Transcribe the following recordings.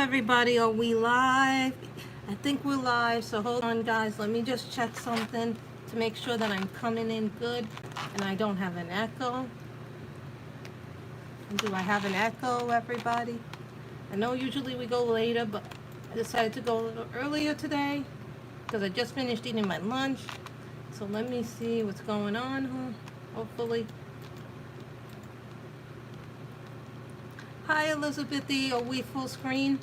everybody, are we live? I think we're live, so hold on guys, let me just check something to make sure that I'm coming in good and I don't have an echo. Do I have an echo, everybody? I know usually we go later, but I decided to go a little earlier today because I just finished eating my lunch. So let me see what's going on, hopefully. Hi Elizabethy, are we full screen?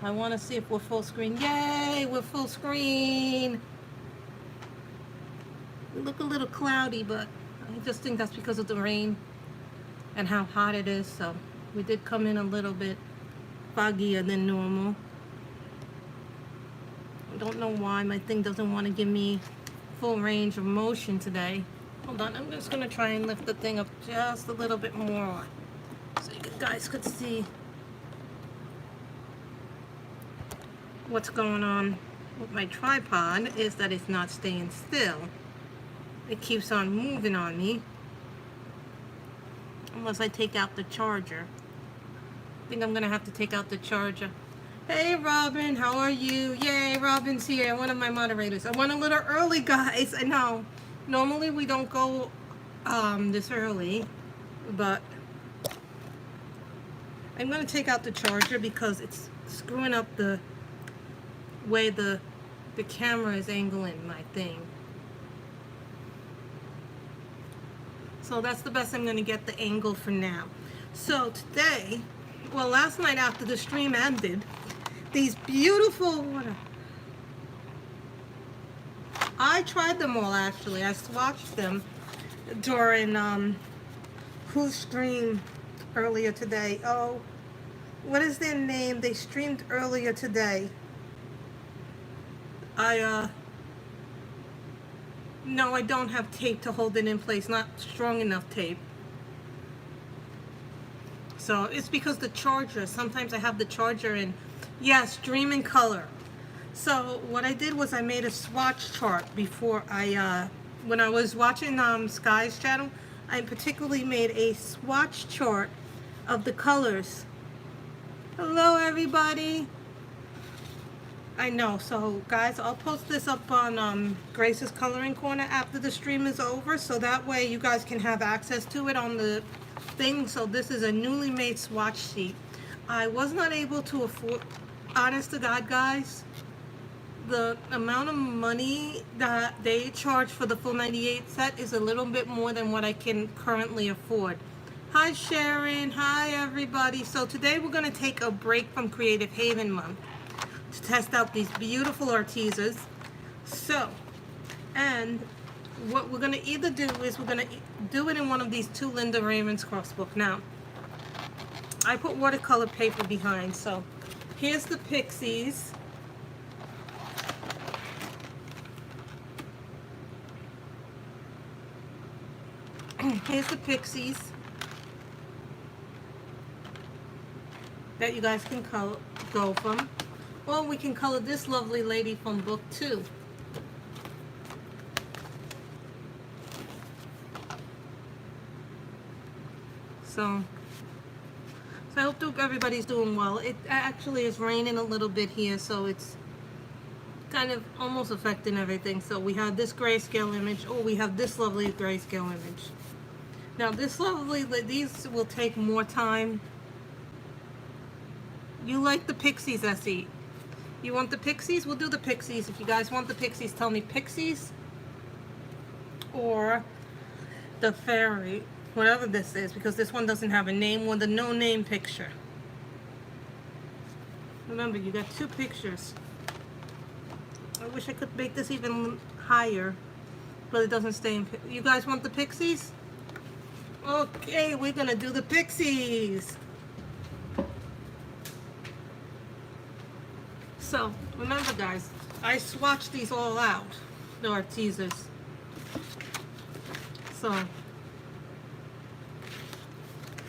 I want to see if we're full screen. Yay, we're full screen. We look a little cloudy, but I just think that's because of the rain and how hot it is. So we did come in a little bit foggier than normal. I don't know why my thing doesn't want to give me full range of motion today. Hold on, I'm just going to try and lift the thing up just a little bit more so you guys could see what's going on with my tripod. Is that it's not staying still. It keeps on moving on me unless I take out the charger. I think I'm gonna have to take out the charger. Hey Robin, how are you? Yay, Robin's here, one of my moderators. I went a little early, guys. I know normally we don't go this early, but I'm gonna take out the charger because it's screwing up the way the camera is angling my thing. So that's the best I'm going to get the angle for now. So today, well, last night after the stream ended, these beautiful water, I tried them all actually. I swatched them during who streamed earlier today. Oh, what is their name? They streamed earlier today. No, I don't have tape to hold it in place, not strong enough tape. So it's because the charger, sometimes I have the charger in, yes, Dream in Color. So what I did was I made a swatch chart before when I was watching Sky's channel, I particularly made a swatch chart of the colors. Hello everybody. I know, so guys, I'll post this up on Grace's Coloring Corner after the stream is over, so that way you guys can have access to it on the thing. So this is a newly made swatch sheet. I was not able to afford, honest to God, guys, the amount of money that they charge for the full 98 set is a little bit more than what I can currently afford. Hi Sharon, hi everybody. So today we're going to take a break from Creative Haven Month to test out these beautiful Artezas. So, and what we're going to either do is we're going to do it in one of these two Linda Ravenscroft books. Now, I put watercolor paper behind, so here's the pixies. Here's the pixies that you guys can go from. Or we can color this lovely lady from book 2. So I hope everybody's doing well. It actually is raining a little bit here, so it's kind of almost affecting everything. So we have this grayscale image, or we have this lovely grayscale image. Now this lovely, these will take more time. You like the pixies, Essie? You want the pixies? We'll do the pixies. If you guys want the pixies, tell me pixies or the fairy, whatever this is, because this one doesn't have a name, or the no name picture. Remember, you got two pictures. I wish I could make this even higher, but it doesn't stay in. You guys want the pixies? Okay, we're gonna do the pixies. So, remember guys, I swatched these all out, the Artezas. So,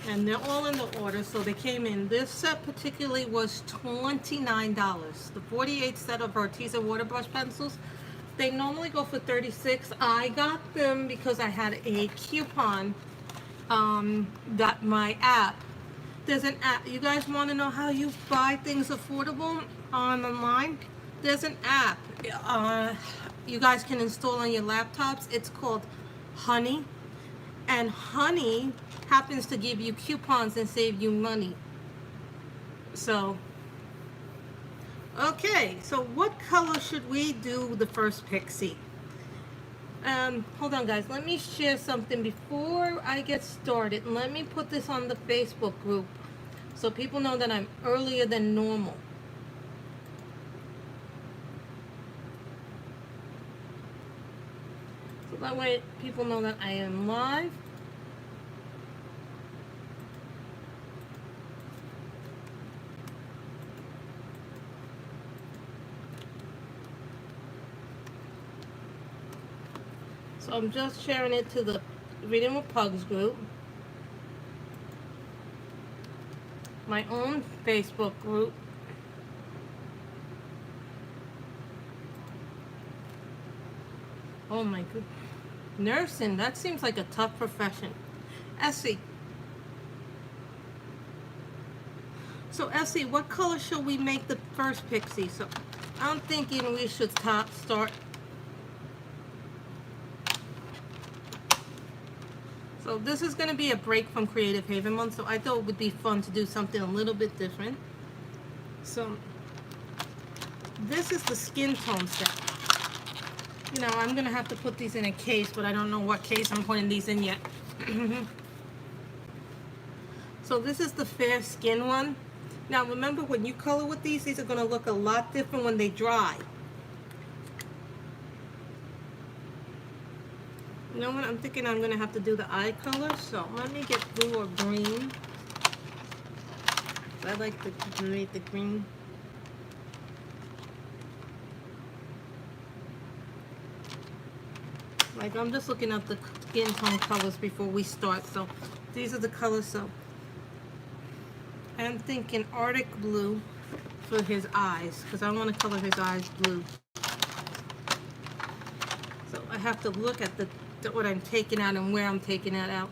and they're all in the order, so they came in. This set particularly was $29. The 48 set of Arteza water brush pencils, they normally go for $36. I got them because I had a coupon that my app There's an app. You guys want to know how you buy things affordable online? There's an app you guys can install on your laptops. It's called Honey. And Honey happens to give you coupons and save you money. So, okay, so what color should we do the first pixie? Hold on guys, let me share something before I get started. Let me put this on the Facebook group so people know that I'm earlier than normal. So that way people know that I am live. So I'm just sharing it to the Reading with Pugs group, my own Facebook group, oh my god, nursing, that seems like a tough profession. Essie, so Essie, what color shall we make the first pixie? So I'm thinking we should start. So this is going to be a break from Creative Haven Month, so I thought it would be fun to do something a little bit different. So this is the skin tone set. You know, I'm going to have to put these in a case, but I don't know what case I'm putting these in yet. So this is the fair skin one. Now remember, when you color with these are going to look a lot different when they dry. You know what, I'm thinking I'm going to have to do the eye color, so let me get blue or green. I like to generate the green. Like, I'm just looking at the skin tone colors before we start, so these are the colors. So I'm thinking Arctic blue for his eyes, because I want to color his eyes blue. So I have to look at what I'm taking out and where I'm taking that out.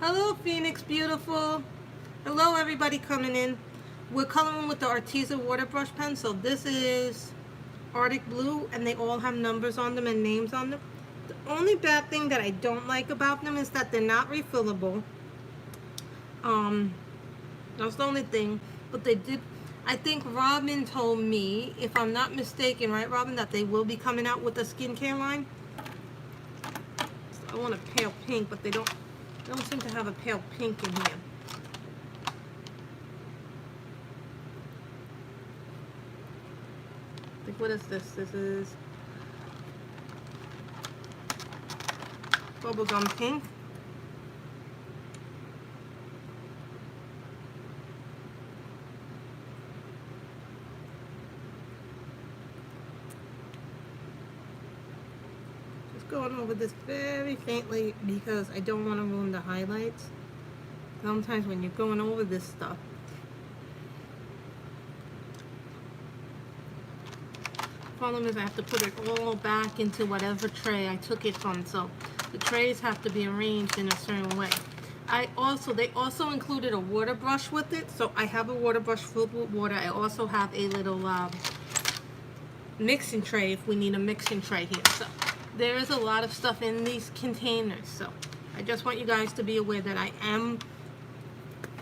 Hello Phoenix Beautiful. Hello everybody coming in. We're coloring with the Arteza water brush pen. So this is Arctic blue and they all have numbers on them and names on them. The only bad thing that I don't like about them is that they're not refillable. That's the only thing. But they did, I think Robin told me, if I'm not mistaken, right Robin, that they will be coming out with a skincare line. I want a pale pink, but they don't seem to have a pale pink in here. Like, what is this? This is bubblegum pink. Going over this very faintly because I don't want to ruin the highlights. Sometimes when you're going over this stuff, problem is I have to put it all back into whatever tray I took it from. So the trays have to be arranged in a certain way. They also included a water brush with it. So I have a water brush filled with water. I also have a little mixing tray if we need a mixing tray here. So there is a lot of stuff in these containers, so I just want you guys to be aware that I am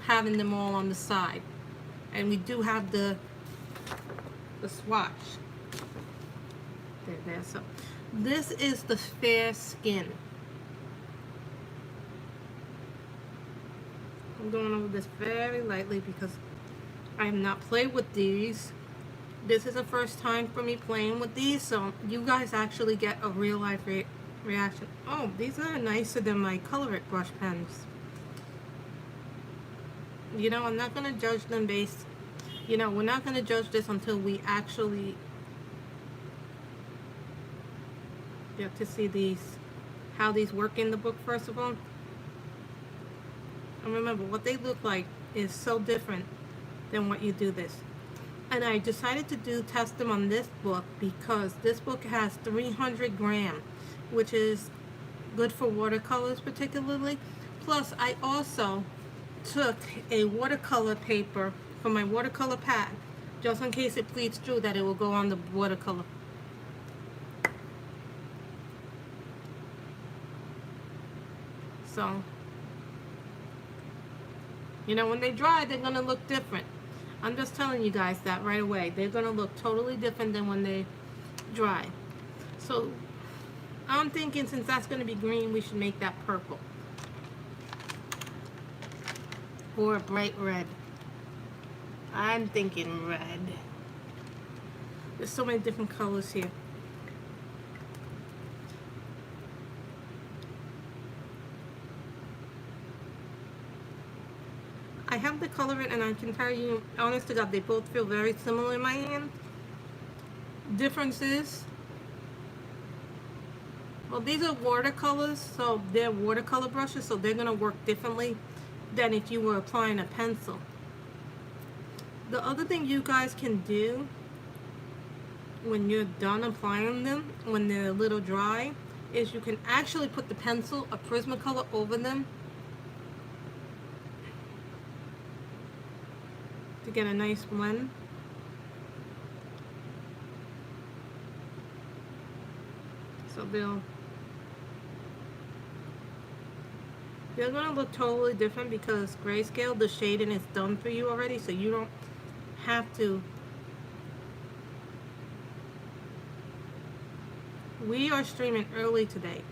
having them all on the side. And we do have the swatch. There. So this is the fair skin. I'm going over this very lightly because I have not played with these. This is the first time for me playing with these, so you guys actually get a real life reaction. Oh, these are nicer than my Color It brush pens. You know, I'm not going to judge them based, you know, we're not going to judge this until we actually get to see these, how these work in the book first of all. And remember, what they look like is so different than what you do this. And I decided to test them on this book because this book has 300 grams, which is good for watercolors particularly. Plus, I also took a watercolor paper from my watercolor pad, just in case it bleeds through, that it will go on the watercolor. So, you know, when they dry, they're going to look different. I'm just telling you guys that right away. They're going to look totally different than when they dry. So, I'm thinking since that's going to be green, we should make that purple. Or a bright red. I'm thinking red. There's so many different colors here. I have the color in, and I can tell you, honest to God, they both feel very similar in my hand. Difference is, well, these are watercolors, so they're watercolor brushes, so they're going to work differently than if you were applying a pencil. The other thing you guys can do when you're done applying them, when they're a little dry, is you can actually put the pencil, a Prismacolor, over them to get a nice blend. So they're going to look totally different because grayscale, the shading is done for you already, so you don't have to. We are streaming early today.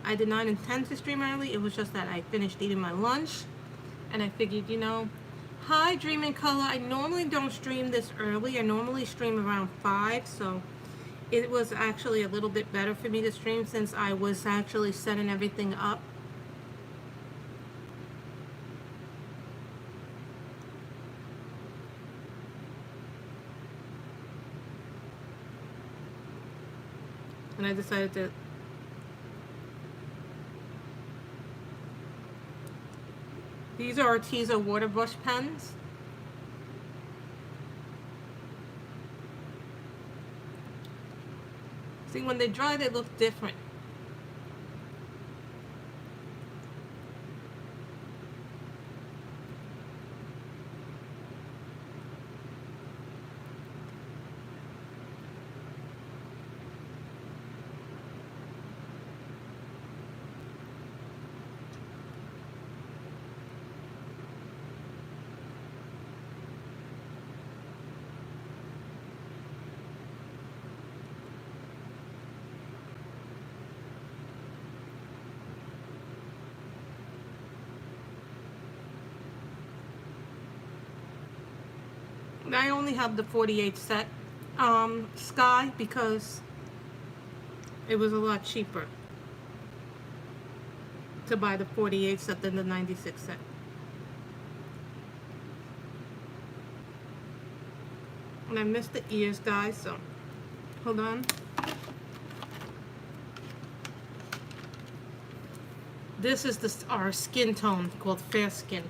I did not intend to stream early. It was just that I finished eating my lunch and I figured, you know, hi Dream in Color. I normally don't stream this early. I normally stream around 5, so it was actually a little bit better for me to stream since I was actually setting everything up. And I decided to these are Arteza water brush pens. See, when they dry, they look different. I only have the 48 set Sky because it was a lot cheaper to buy the 48 set than the 96 set. And I missed the ears, guys, so hold on. This is our skin tone called Fair Skin.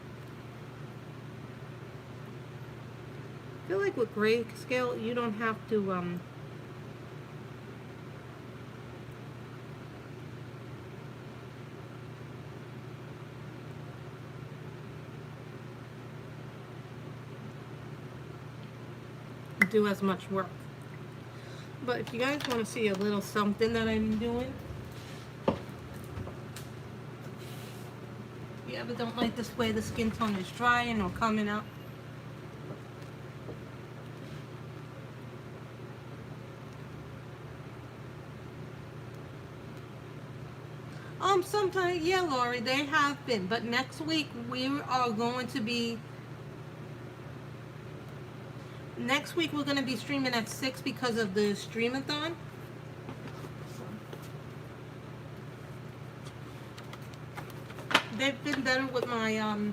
I feel like with grayscale, you don't have to do as much work. But if you guys want to see a little something that I'm doing, if you ever don't like this way the skin tone is drying or coming out, sometimes, yeah, Lori, they have been. But next week we are going to be. Next week we're going to be streaming at 6 because of the streamathon. They've been better with my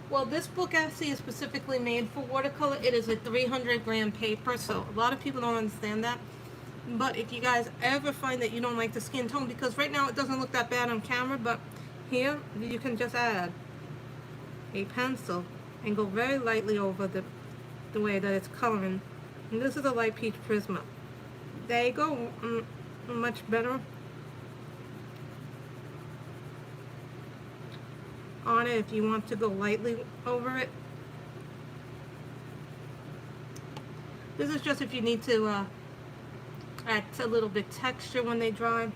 well, this book actually is specifically made for watercolor. It is a 300-gram paper, so a lot of people don't understand that. But if you guys ever find that you don't like the skin tone, because right now it doesn't look that bad on camera, but here you can just add a pencil and go very lightly over the way that it's coloring. And this is a light peach Prisma. There you go, much better on on it if you want to go lightly over it. This is just if you need to add a little bit texture when they dry.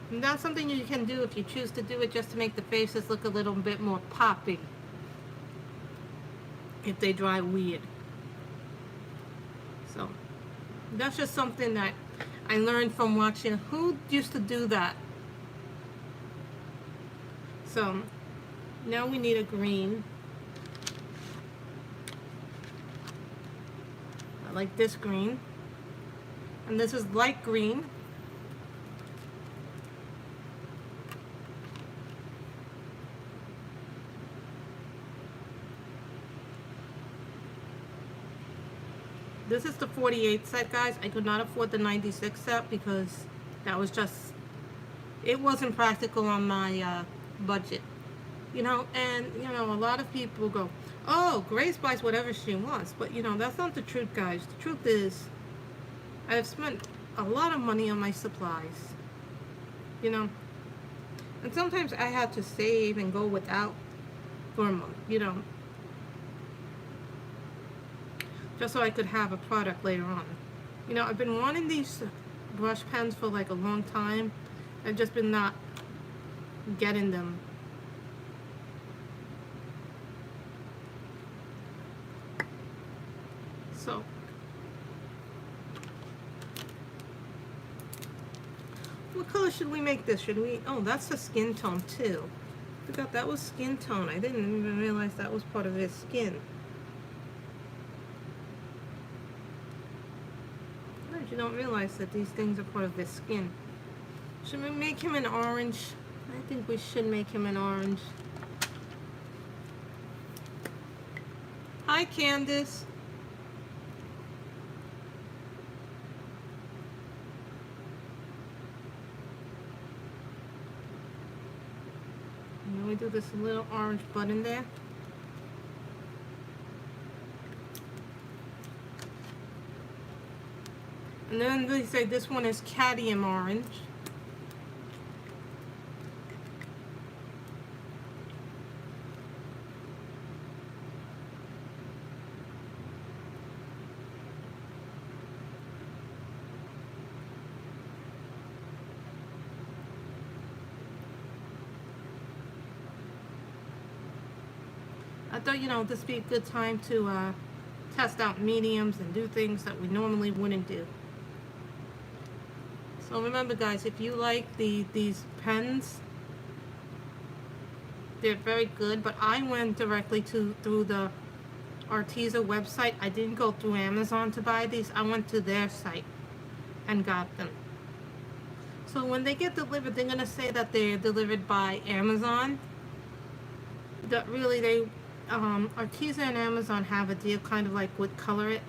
And that's something you can do if you choose to do it, just to make the faces look a little bit more poppy if they dry weird. So that's just something that I learned from watching. Who used to do that? So now we need a green. I like this green. And this is light green. This is the 48 set, guys. I could not afford the 96 set because that was just, it wasn't practical on my budget. You know, and, you know, a lot of people go, oh, Grace buys whatever she wants. But, you know, that's not the truth, guys. The truth is, I've spent a lot of money on my supplies. You know, and sometimes I had to save and go without for a month, you know, just so I could have a product later on. You know, I've been wanting these brush pens for like a long time. I've just been not getting them. So what color should we make this? Should we, oh, that's the skin tone too. I forgot that was skin tone. I didn't even realize that was part of his skin. You don't realize that these things are part of his skin. Should we make him an orange? I think we should make him an orange. Hi, Candace. And then we do this little orange button there. And then they say this one is cadmium orange. I thought, you know, this would be a good time to test out mediums and do things that we normally wouldn't do. So remember, guys, if you like these pens, they're very good, but I went directly through the Arteza website. I didn't go through Amazon to buy these. I went to their site and got them. So when they get delivered, they're gonna say that they're delivered by Amazon. That really, they Arteza and Amazon have a deal, kind of like with Color It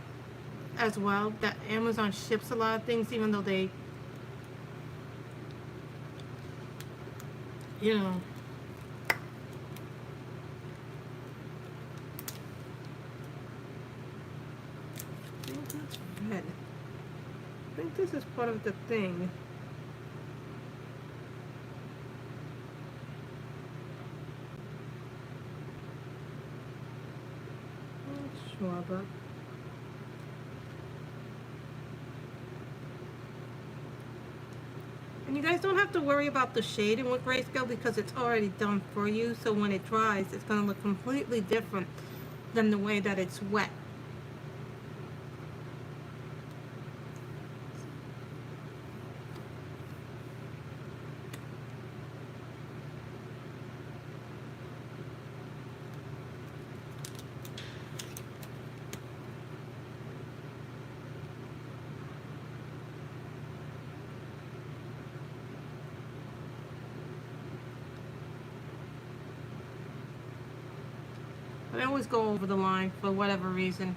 as well, that Amazon ships a lot of things, even though they, you know, I think that's red. I think this is part of the thing. Not sure, but and you guys don't have to worry about the shading with grayscale because it's already done for you. So when it dries, it's going to look completely different than the way that it's wet. I always go over the line for whatever reason.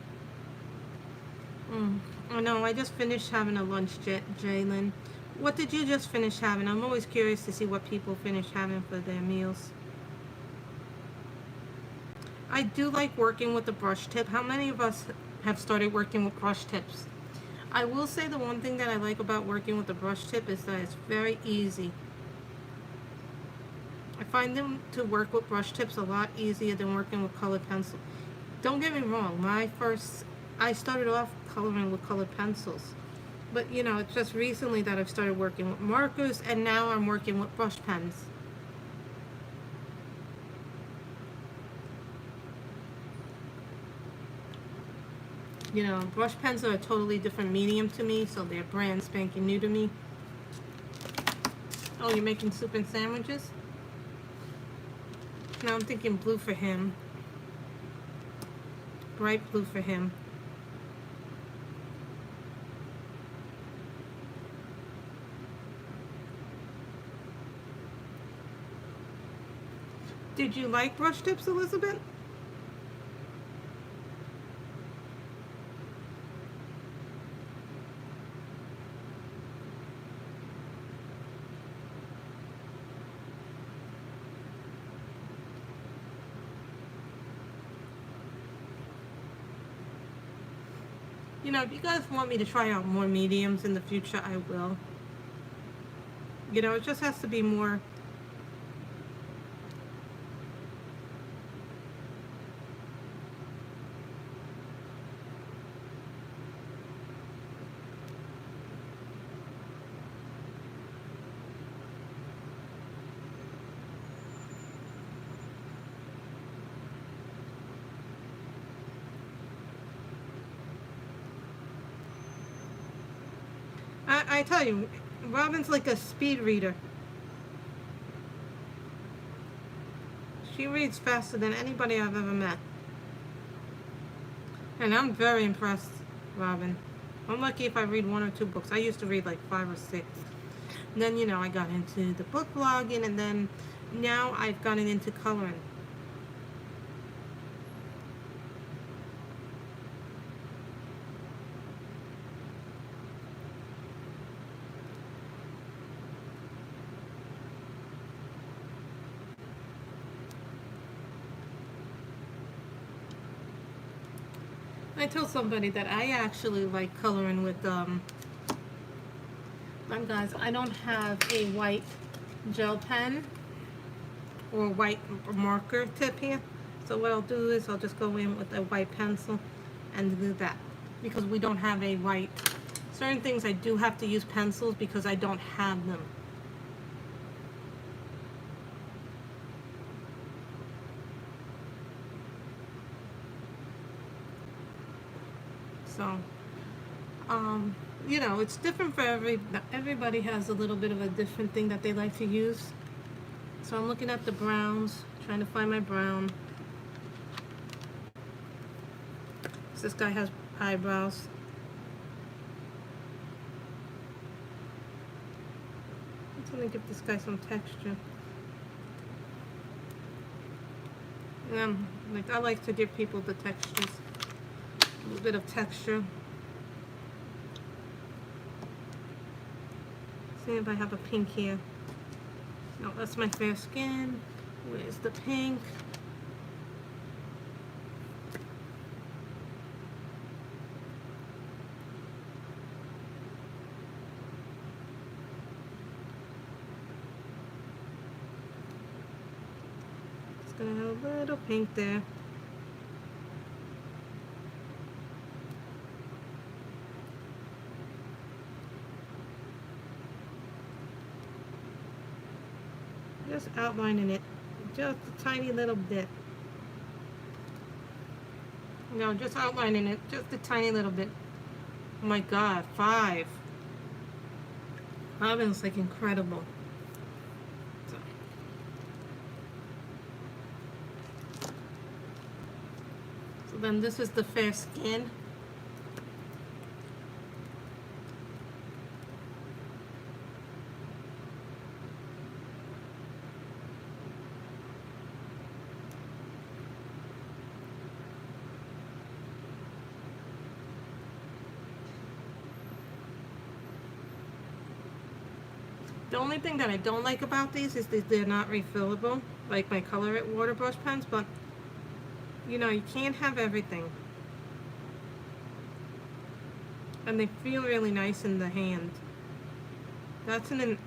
I know, I just finished having a lunch, Jalen. What did you just finish having? I'm always curious to see what people finish having for their meals. I do like working with the brush tip. How many of us have started working with brush tips? I will say the one thing that I like about working with the brush tip is that it's very easy. I find them to work with brush tips a lot easier than working with colored pencil. Don't get me wrong, I started off coloring with colored pencils. But you know, it's just recently that I've started working with markers, and now I'm working with brush pens. You know, brush pens are a totally different medium to me, so they're brand spanking new to me. Oh, you're making soup and sandwiches? Now I'm thinking blue for him. Bright blue for him. Did you like brush tips, Elizabeth? You know, if you guys want me to try out more mediums in the future, I will. You know, it just has to be more. I tell you, Robin's like a speed reader. She reads faster than anybody I've ever met. And I'm very impressed, Robin. I'm lucky if I read 1 or 2 books. I used to read like 5 or 6. And then, you know, I got into the book blogging, and then now I've gotten into coloring. I told somebody that I actually like coloring with, guys, I don't have a white gel pen or white marker tip here. So what I'll do is I'll just go in with a white pencil and do that. Because we don't have a white, certain things I do have to use pencils because I don't have them. So, you know, it's different for everybody has a little bit of a different thing that they like to use. So I'm looking at the browns, trying to find my brown. So this guy has eyebrows. I'm just gonna give this guy some texture. Like I like to give people the textures. A little bit of texture. See if I have a pink here. No, that's my fair skin. Where's the pink? Just gonna have a little pink there. Just outlining it just a tiny little bit. No, just outlining it just a tiny little bit. Oh my god, 5. Robin's like incredible. So then this is the fair skin. The only thing that I don't like about these is that they're not refillable, like my Color It water brush pens, but you know, you can't have everything. and they feel really nice in the hand. That's you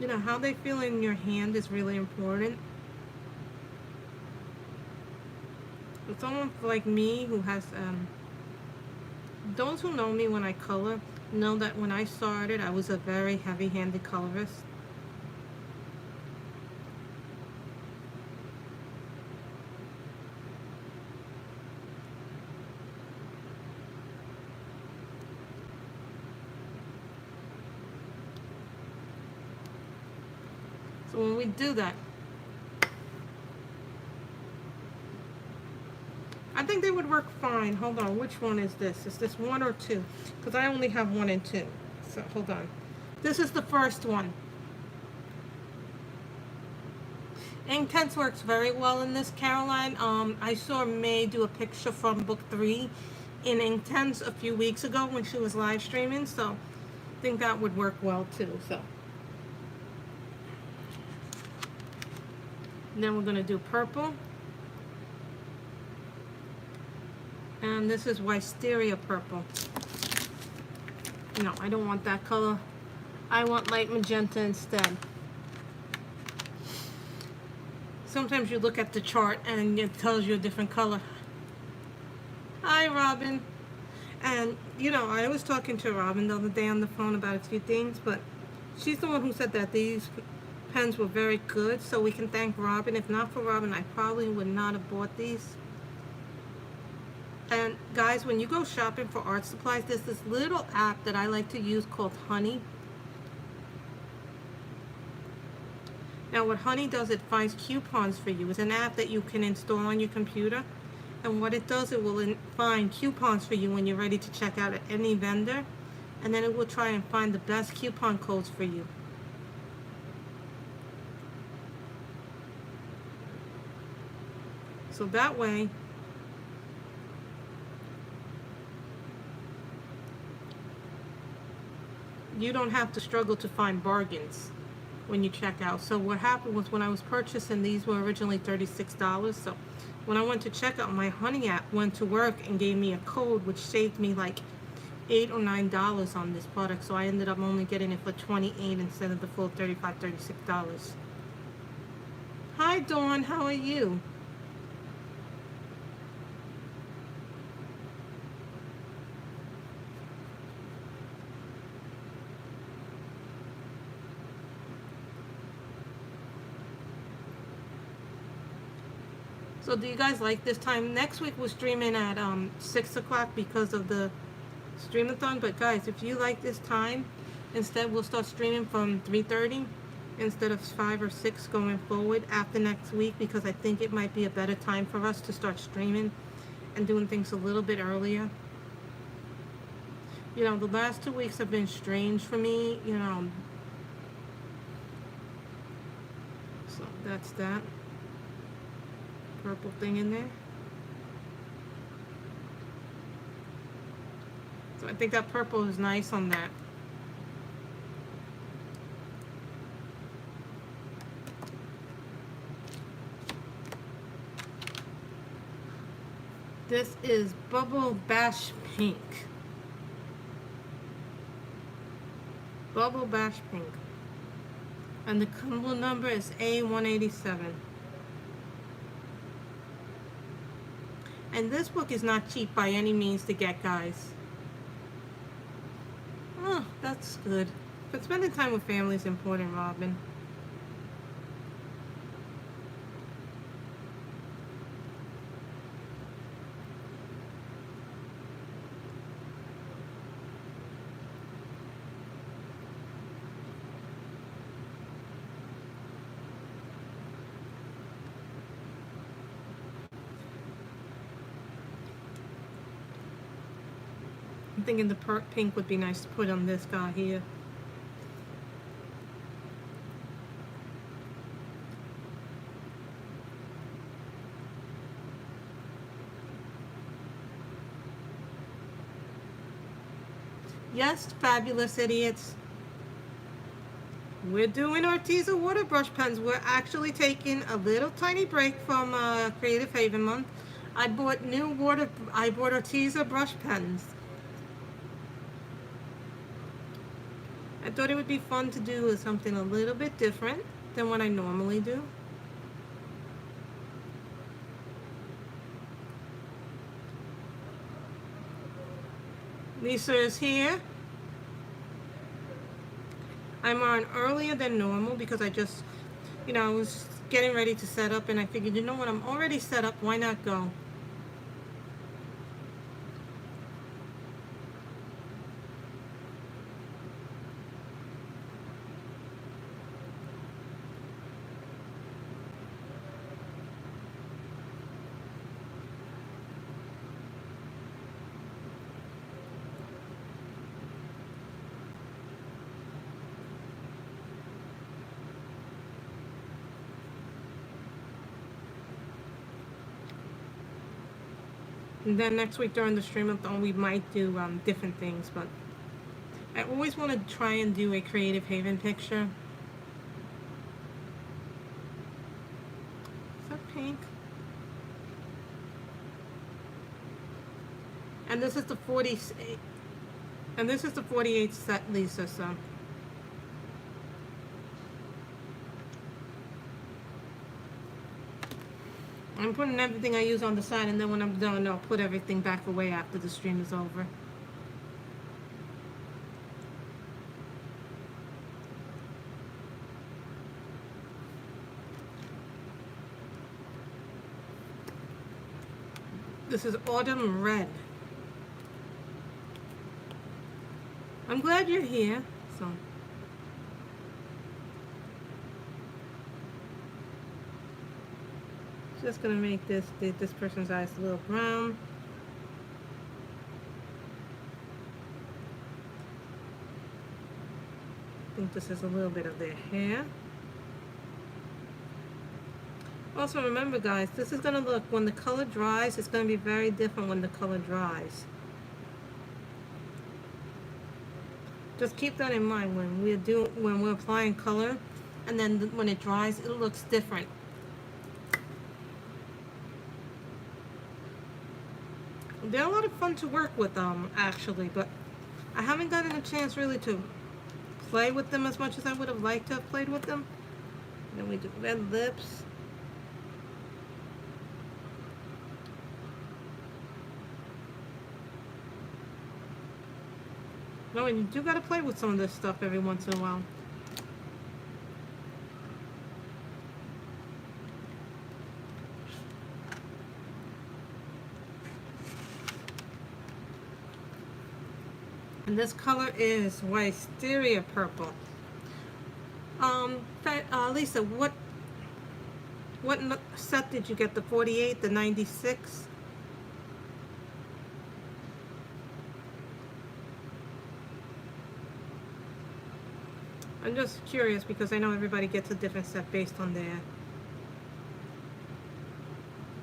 know, how they feel in your hand is really important. With someone like me who has, those who know me when I color know that when I started, I was a very heavy-handed colorist. So when we do that, I think they would work fine. Hold on, which one is this? Is this 1 or 2? Because I only have 1 and 2. So hold on. This is the first one. Inktense works very well in this, Caroline. I saw May do a picture from book 3 in Inktense a few weeks ago when she was live streaming, so I think that would work well too. So and then we're going to do purple. And this is Wisteria purple. No, I don't want that color. I want light magenta instead. Sometimes you look at the chart and it tells you a different color. Hi, Robin. And, you know, I was talking to Robin the other day on the phone about a few things, but she's the one who said that these pens were very good, so we can thank Robin. If not for Robin, I probably would not have bought these. And guys, when you go shopping for art supplies, there's this little app that I like to use called Honey. Now what Honey does, it finds coupons for you. It's an app that you can install on your computer. And what it does, it will find coupons for you when you're ready to check out at any vendor. And then it will try and find the best coupon codes for you. So that way, you don't have to struggle to find bargains when you check out. So what happened was, when I was purchasing these, were originally $36. So when I went to check out, my Honey app went to work and gave me a code which saved me like $8 or $9 on this product. So I ended up only getting it for $28 instead of the full $35, $36. Hi Dawn, how are you? So do you guys like this time? Next week we're streaming at 6 o'clock because of the streamathon. But guys, if you like this time, instead we'll start streaming from 3:30 instead of 5 or 6 going forward after next week, because I think it might be a better time for us to start streaming and doing things a little bit earlier. You know, the last 2 weeks have been strange for me, you know. So that's that purple thing in there. So I think that purple is nice on that. This is Bubble Bash Pink. Bubble Bash Pink. And the color number is A187. And this book is not cheap by any means to get, guys. Oh, that's good. But spending time with family is important, Robin. I'm thinking the pink would be nice to put on this guy here. Yes, fabulous idiots. We're doing Arteza water brush pens. We're actually taking a little tiny break from Creative Haven Month. I bought Arteza brush pens. I thought it would be fun to do something a little bit different than what I normally do. Lisa is here. I'm on earlier than normal because I just, I was getting ready to set up and I figured, you know what, I'm already set up, why not go? And then next week during the stream-a-thon, we might do different things, but I always want to try and do a Creative Haven picture. Is that pink? And this is the 48, and this is the 48 set, Lisa, so. I'm putting everything I use on the side, and then when I'm done, I'll put everything back away after the stream is over. This is Autumn Red. I'm glad you're here, so. Just gonna make this person's eyes a little brown. I think this is a little bit of their hair. Also remember guys, this is gonna look, when the color dries, it's gonna be very different when the color dries. Just keep that in mind when we're applying color, and then when it dries, it looks different. They're a lot of fun to work with actually, but I haven't gotten a chance really to play with them as much as I would have liked to have played with them. Then we do red lips. No, and you do gotta play with some of this stuff every once in a while. And this color is Wisteria Purple. Lisa, what set did you get? The 48, the 96? I'm just curious because I know everybody gets a different set based on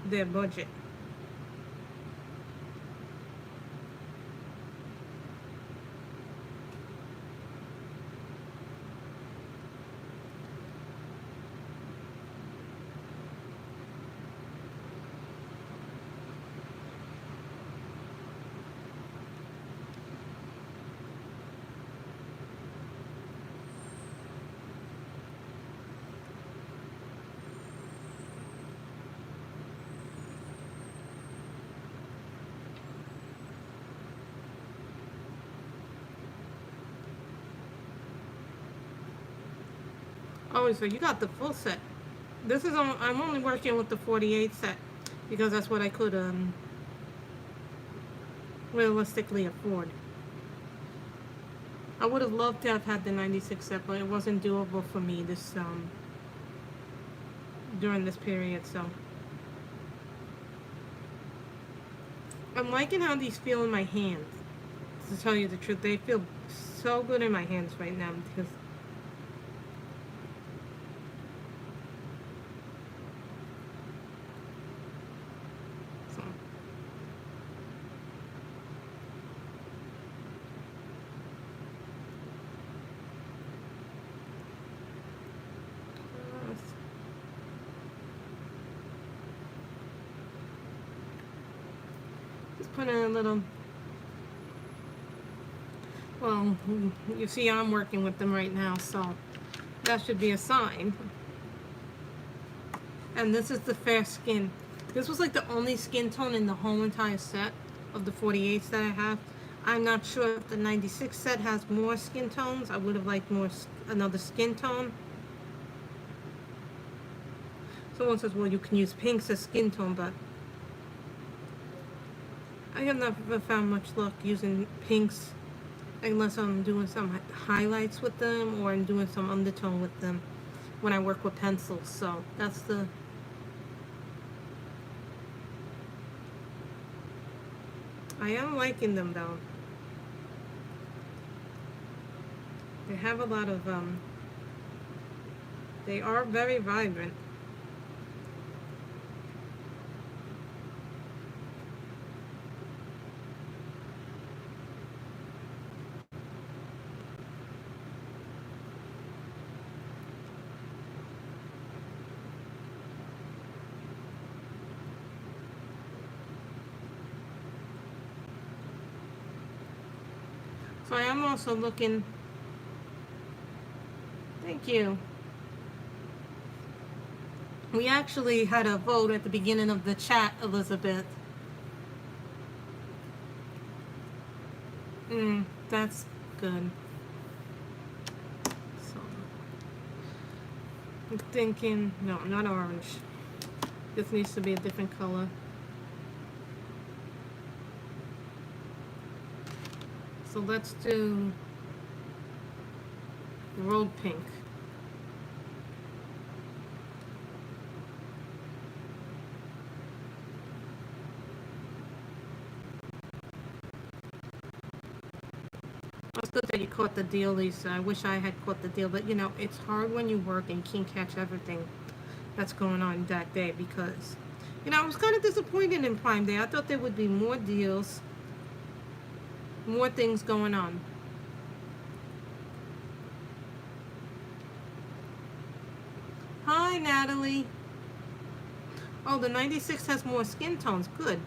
their budget. Oh, so you got the full set. This is I'm only working with the 48 set because that's what I could realistically afford. I would have loved to have had the 96 set, but it wasn't doable for me this during this period. So I'm liking how these feel in my hands. To tell you the truth, they feel so good in my hands right now because. Put in a Well, you see I'm working with them right now, so that should be a sign. And this is the fair skin. This was like the only skin tone in the whole entire set of the 48s that I have. I'm not sure if the 96 set has more skin tones. I would have liked more another skin tone. Someone says, well, you can use pinks as skin tone, but I have never found much luck using pinks unless I'm doing some highlights with them or I'm doing some undertone with them when I work with pencils. So that's the... I am liking them though. They have a lot of, they are very vibrant. So I am also looking, thank you. We actually had a vote at the beginning of the chat, Elizabeth. That's good. So I'm thinking, no, not orange. This needs to be a different color. So let's do road pink. It's good that you caught the deal, Lisa. I wish I had caught the deal, but you know, it's hard when you work and you can't catch everything that's going on that day because, you know, I was kind of disappointed in Prime Day. I thought there would be more deals, more things going on. Hi, Natalie. Oh, the 96 has more skin tones. Good.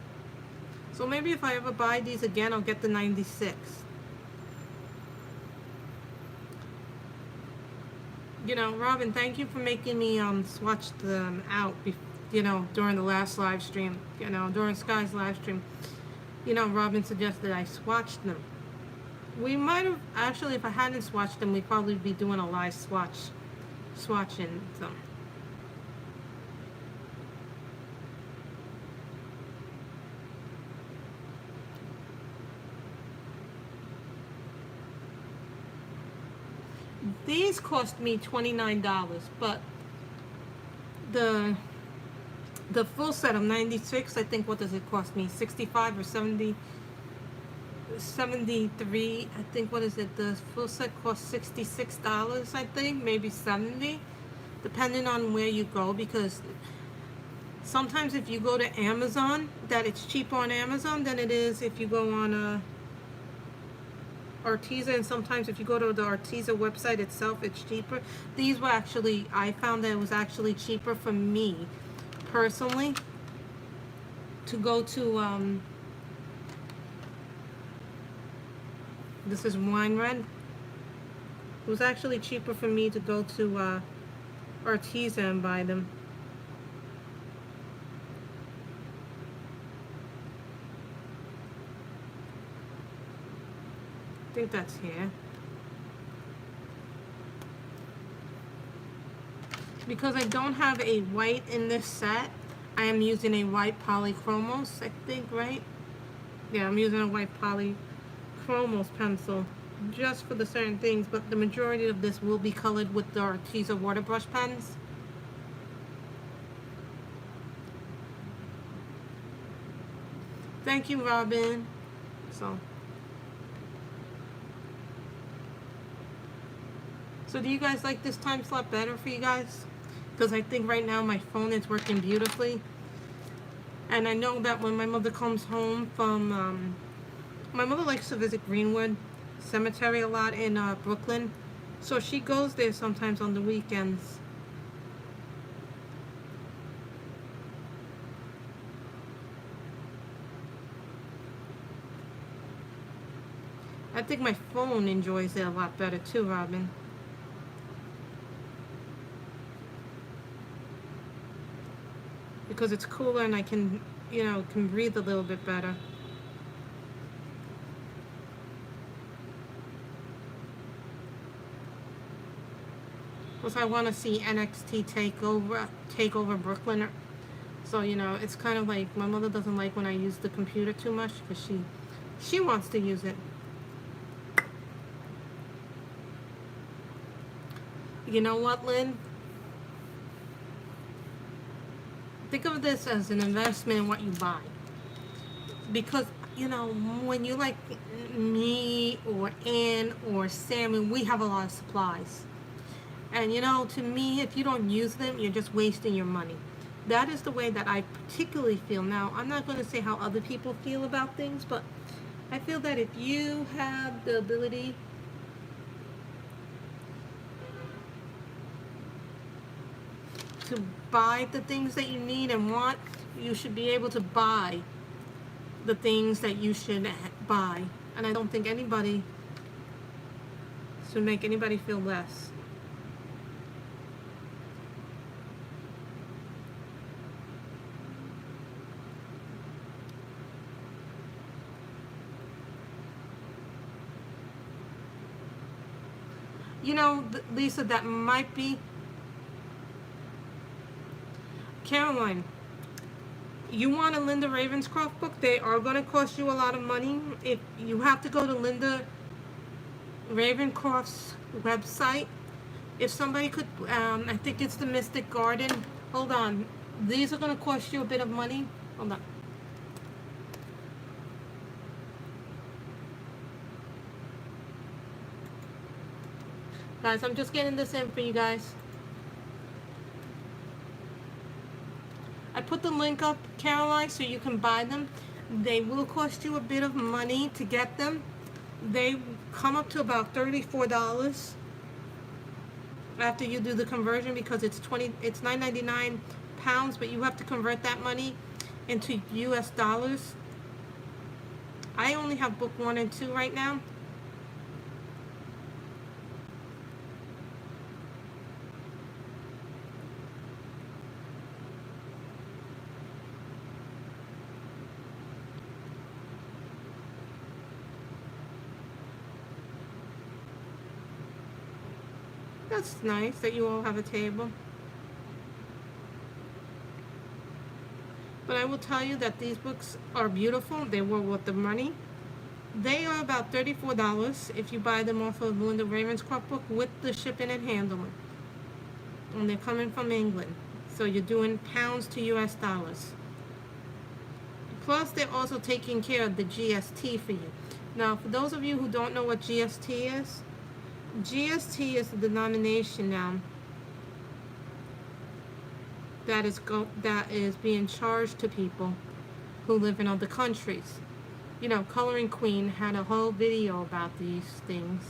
So maybe if I ever buy these again, I'll get the 96. You know, Robin, thank you for making me swatch them out, you know, during the last live stream. You know, during Sky's live stream. You know, Robin suggested I swatched them. We might have, actually, if I hadn't swatched them, we'd probably be doing a live swatching them. These cost me $29, but the full set of 96, I think, what does it cost me? 65 or 70? 73, I think. What is it? The full set costs $66, I think, maybe 70, depending on where you go, because sometimes if you go to Amazon, that it's cheaper on Amazon than it is if you go on Arteza, and sometimes if you go to the Arteza website itself, it's cheaper. These were actually, I found that it was actually cheaper for me personally to go to this is wine red. It was actually cheaper for me to go to Arteza and buy them. I think that's here. Because I don't have a white in this set, I am using a white polychromos, I think, right? Yeah, I'm using a white polychromos pencil just for the certain things, but the majority of this will be colored with the Arteza water brush pens. Thank you, Robin. So do you guys like this time slot better for you guys? Because I think right now my phone is working beautifully. And I know that when my mother comes home from, my mother likes to visit Greenwood Cemetery a lot in Brooklyn. So she goes there sometimes on the weekends. I think my phone enjoys it a lot better too, Robin. Because it's cooler and I can, you know, can breathe a little bit better. Plus I want to see NXT take over Brooklyn. So, you know, it's kind of like my mother doesn't like when I use the computer too much because she wants to use it. You know what, Lynn? Think of this as an investment in what you buy. Because, you know, when you like me or Ann or Sam, we have a lot of supplies. And, you know, to me, if you don't use them, you're just wasting your money. That is the way that I particularly feel. Now, I'm not going to say how other people feel about things, but I feel that if you have the ability to buy the things that you need and want, you should be able to buy the things that you should buy. And I don't think anybody should make anybody feel less. You know, Lisa, that might be Caroline. You want a Linda Ravenscroft book? They are going to cost you a lot of money. If you have to go to Linda Ravenscroft's website, if somebody could, I think it's the Mystic Garden. Hold on. These are going to cost you a bit of money. Hold on. Guys, I'm just getting this in for you guys. I put the link up, Caroline, so you can buy them. They will cost you a bit of money to get them. They come up to about $34 after you do the conversion, because it's $9.99 pounds, but you have to convert that money into US dollars. I only have book 1 and 2 right now. That's nice that you all have a table. But I will tell you that these books are beautiful. They were worth the money. They are about $34 if you buy them off of Linda Ravenscroft book with the shipping and handling. And they're coming from England. So you're doing pounds to US dollars. Plus, they're also taking care of the GST for you. Now, for those of you who don't know what GST is the denomination now that is being charged to people who live in other countries. You know, Coloring Queen had a whole video about these things.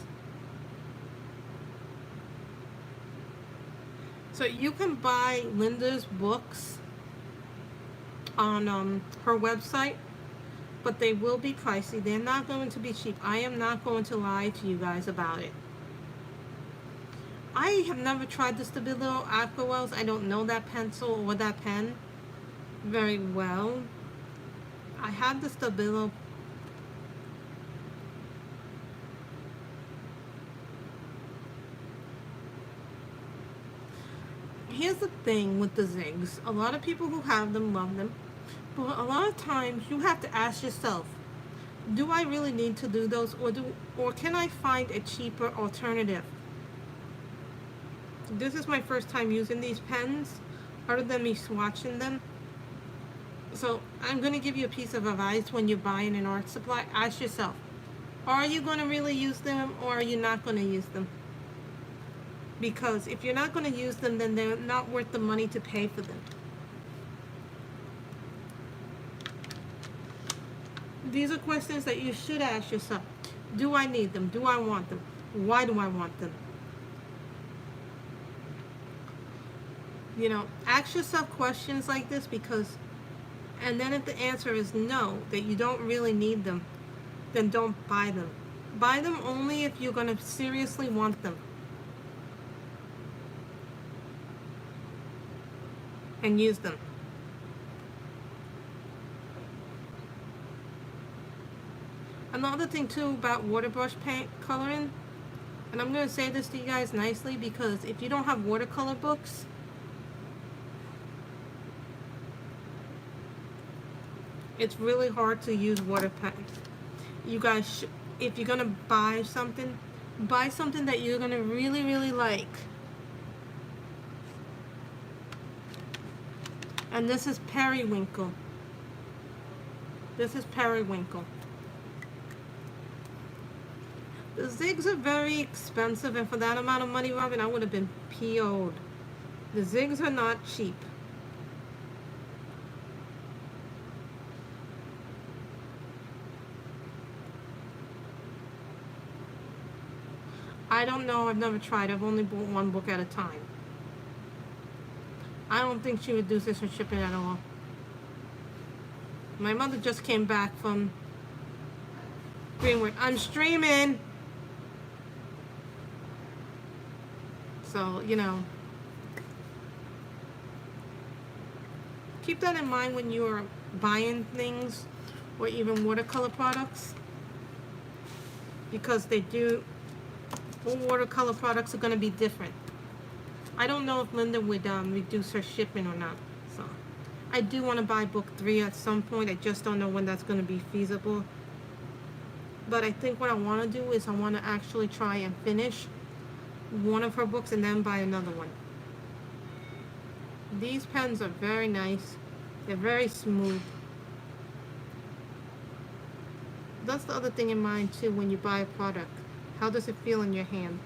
So you can buy Linda's books on her website, but they will be pricey. They're not going to be cheap. I am not going to lie to you guys about it. I have never tried the Stabilo Aquarels. I don't know that pencil or that pen very well. I had the Stabilo. Here's the thing with the Zigs. A lot of people who have them love them. But a lot of times you have to ask yourself, do I really need to do those, or can I find a cheaper alternative? This is my first time using these pens, other than me swatching them. So I'm going to give you a piece of advice when you're buying an art supply. Ask yourself, are you going to really use them, or are you not going to use them? Because if you're not going to use them, then they're not worth the money to pay for them. These are questions that you should ask yourself. Do I need them? Do I want them? Why do I want them? You know, ask yourself questions like this, because, and then if the answer is no, that you don't really need them, then don't buy them. Buy them only if you're going to seriously want them. And use them. Another thing too about water brush paint coloring, and I'm going to say this to you guys nicely, because if you don't have watercolor books, it's really hard to use water paint. You guys, if you're going to buy something that you're going to really, really like. And this is periwinkle. This is periwinkle. The zigs are very expensive, and for that amount of money, Robin, I would have been PO'd. The zigs are not cheap. I don't know, I've never tried. I've only bought one book at a time. I don't think she would do this for shipping at all. My mother just came back from Greenwood. I'm streaming! So, you know, keep that in mind when you're buying things, or even watercolor products, because they do, all watercolor products are going to be different. I don't know if Linda would reduce her shipping or not. So I do want to buy book 3 at some point. I just don't know when that's going to be feasible. But I think what I want to do is I want to actually try and finish one of her books and then buy another one. These pens are very nice. They're very smooth. That's the other thing in mind too when you buy a product. How does it feel in your hand?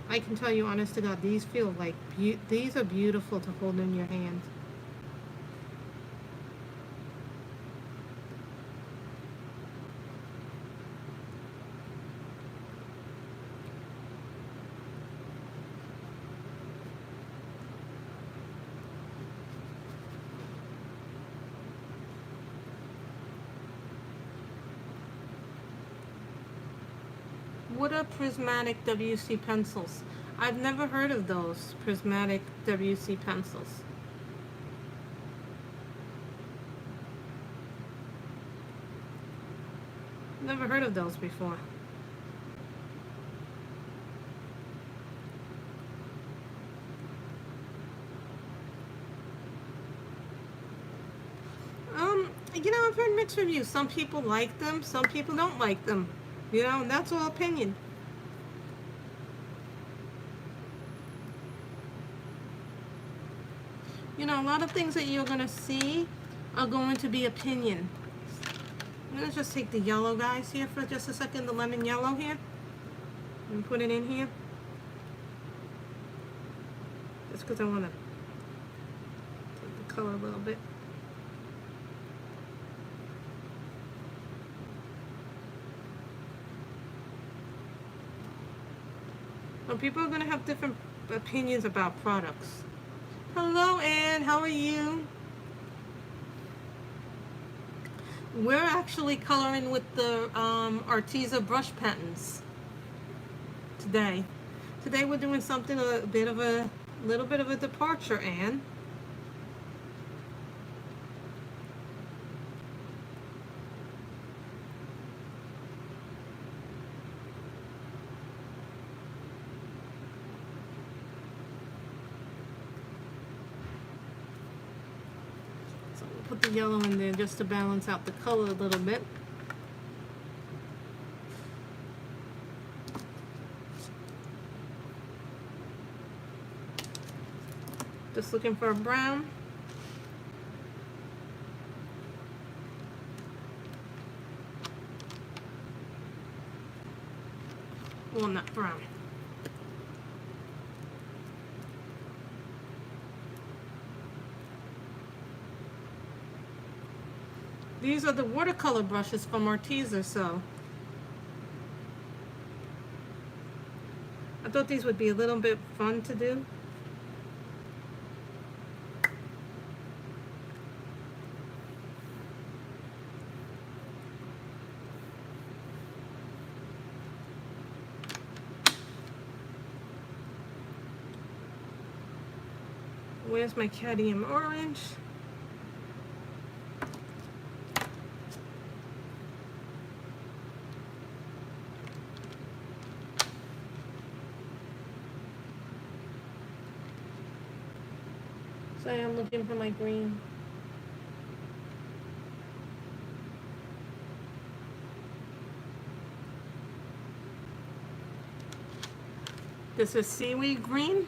I can tell you honest to God, these feel like, these are beautiful to hold in your hand. What are prismatic WC pencils? I've never heard of those prismatic WC pencils. Never heard of those before. You know, I've heard mixed reviews. Some people like them, some people don't like them. You know, and that's all opinion. You know, a lot of things that you're going to see are going to be opinion. I'm going to just take the yellow guys here for just a second, the lemon yellow here, and put it in here. Just because I want to take the color a little bit. Well, people are going to have different opinions about products. Hello, Ann. How are you? We're actually coloring with the Arteza brush pens today. Today we're doing something a little bit of a departure, Ann. Put the yellow in there just to balance out the color a little bit. Just looking for a brown. Walnut brown. These are the watercolor brushes from Arteza, so I thought these would be a little bit fun to do. Where's my cadmium orange? So I'm looking for my green. This is seaweed green.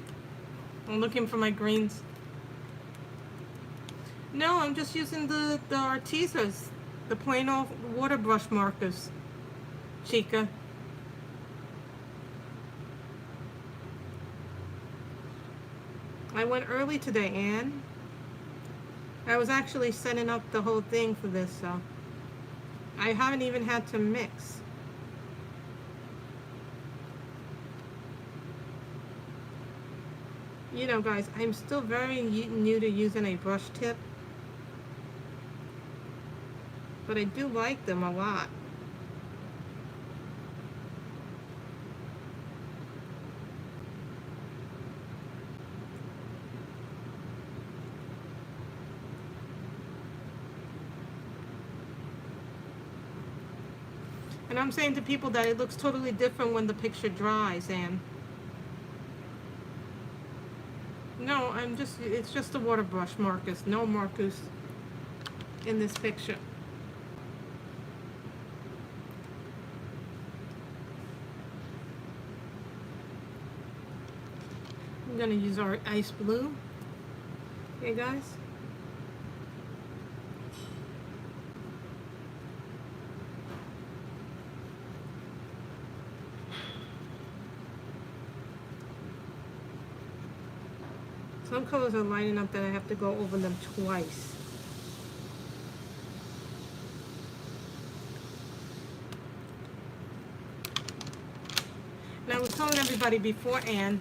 I'm looking for my greens. No, I'm just using the Artezas, the plain old water brush markers, Chica. I went early today, Anne. I was actually setting up the whole thing for this, so I haven't even had to mix. You know, guys, I'm still very new to using a brush tip, but I do like them a lot. And I'm saying to people that it looks totally different when the picture dries, and no, it's just the water brush markers, no markers in this picture. I'm gonna use our ice blue. Okay, guys. Some colors are lining up that I have to go over them twice. And I was telling everybody before, Anne,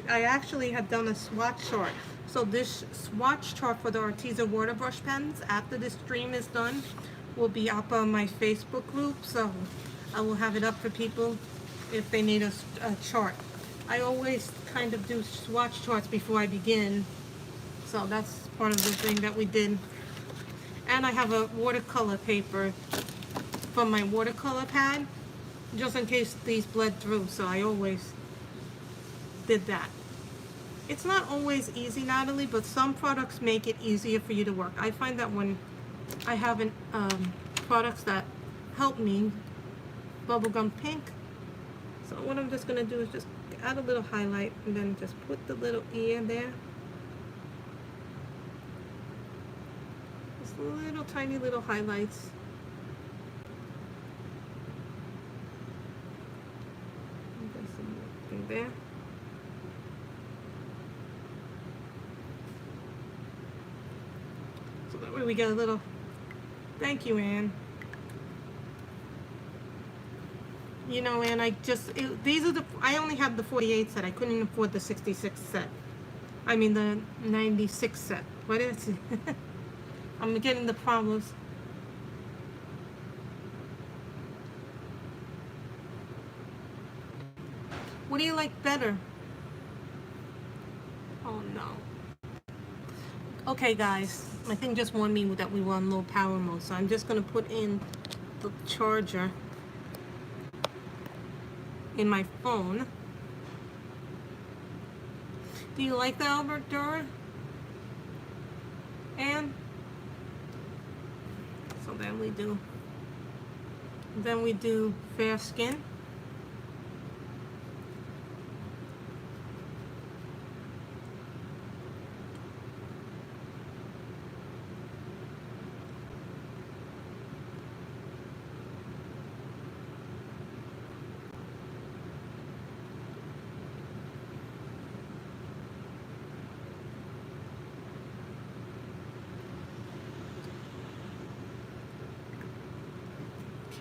I actually had done a swatch chart. So this swatch chart for the Arteza water brush pens, after this stream is done, will be up on my Facebook group. So I will have it up for people if they need a chart. I always kind of do swatch charts before I begin. So that's part of the thing that we did. And I have a watercolor paper from my watercolor pad, just in case these bled through. So I always did that. It's not always easy, Natalie, but some products make it easier for you to work. I find that when I have products that help me, bubblegum pink. So what I'm just gonna do is just add a little highlight and then just put the little ear there. Just little tiny little highlights. Something there. So that way we get a little, thank you, Anne. You know, Anne, these are I only have the 48 set. I couldn't afford the 66 set. I mean the 96 set. What is it? I'm getting the problems. What do you like better? Oh no. Okay, guys, my thing just warned me that we were on low power mode, so I'm just gonna put in the charger in my phone. Do you like the Albert Dürer? And so then we do Fair Skin.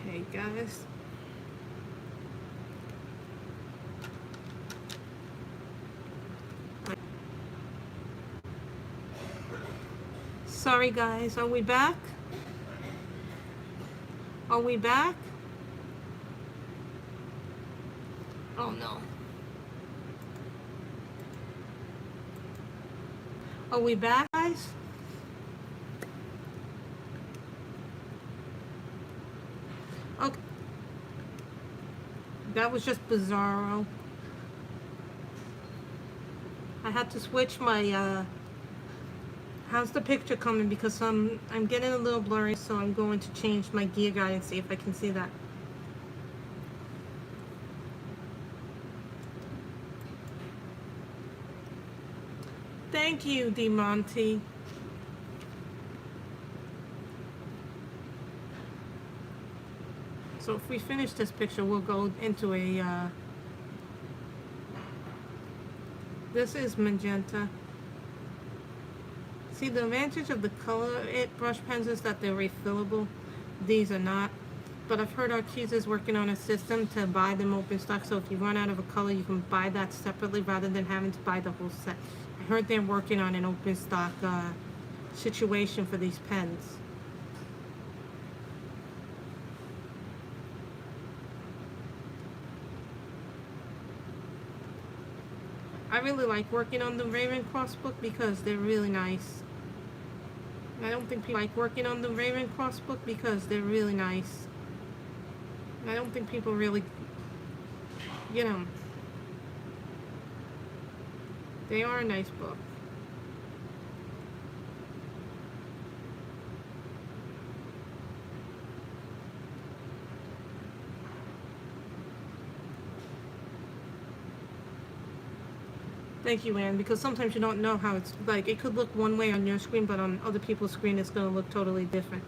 Okay, guys. Sorry, guys. Are we back? Are we back? Oh no. Are we back, guys? Okay. That was just bizarro. I had to switch my, how's the picture coming? Because I'm getting a little blurry, so I'm going to change my gear guide and see if I can see that. Thank you, DeMonte. So if we finish this picture, we'll go into a, this is magenta. See, the advantage of the color brush pens is that they're refillable. These are not. But I've heard Arteza is working on a system to buy them open stock, so if you run out of a color, you can buy that separately rather than having to buy the whole set. I heard they're working on an open stock situation for these pens. I really like working on the Ravenscroft book because they're really nice. I don't think people like working on the Ravenscroft book because they're really nice. I don't think people really, you know, they are a nice book. Thank you, Anne, because sometimes you don't know how it's, like, it could look one way on your screen, but on other people's screen it's going to look totally different.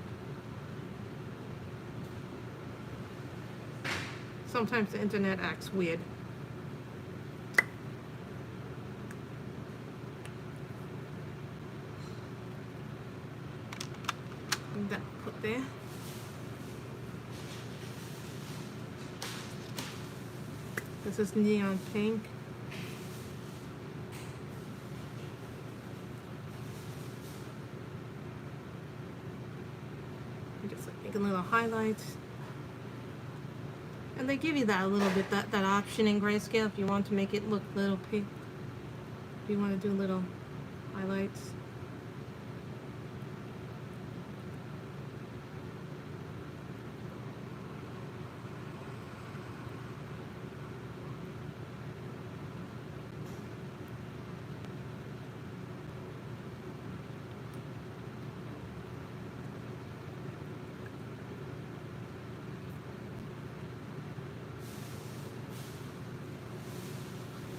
Sometimes the internet acts weird. And that put there. This is neon pink. Just like making little highlights. And they give you that a little bit, that option in grayscale if you want to make it look little pink. If you want to do little highlights.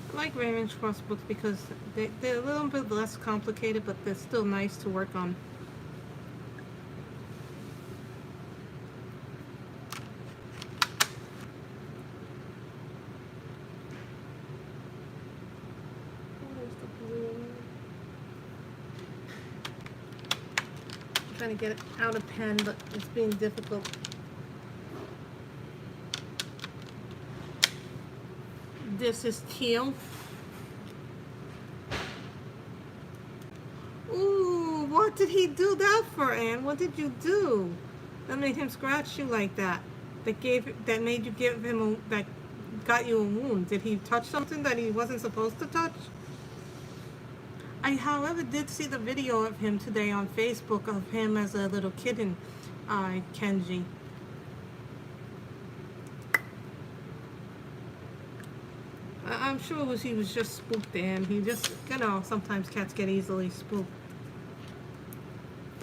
I like Ravenscroft books because they're a little bit less complicated, but they're still nice to work on. I'm trying to get it out of pen, but it's being difficult. This is teal. Ooh, what did he do that for, Anne? What did you do? That made him scratch you like that. That made you give him that got you a wound. Did he touch something that he wasn't supposed to touch? I, however, did see the video of him today on Facebook of him as a little kitten, Kenji. I'm sure he was just spooked, and he just, you know, sometimes cats get easily spooked.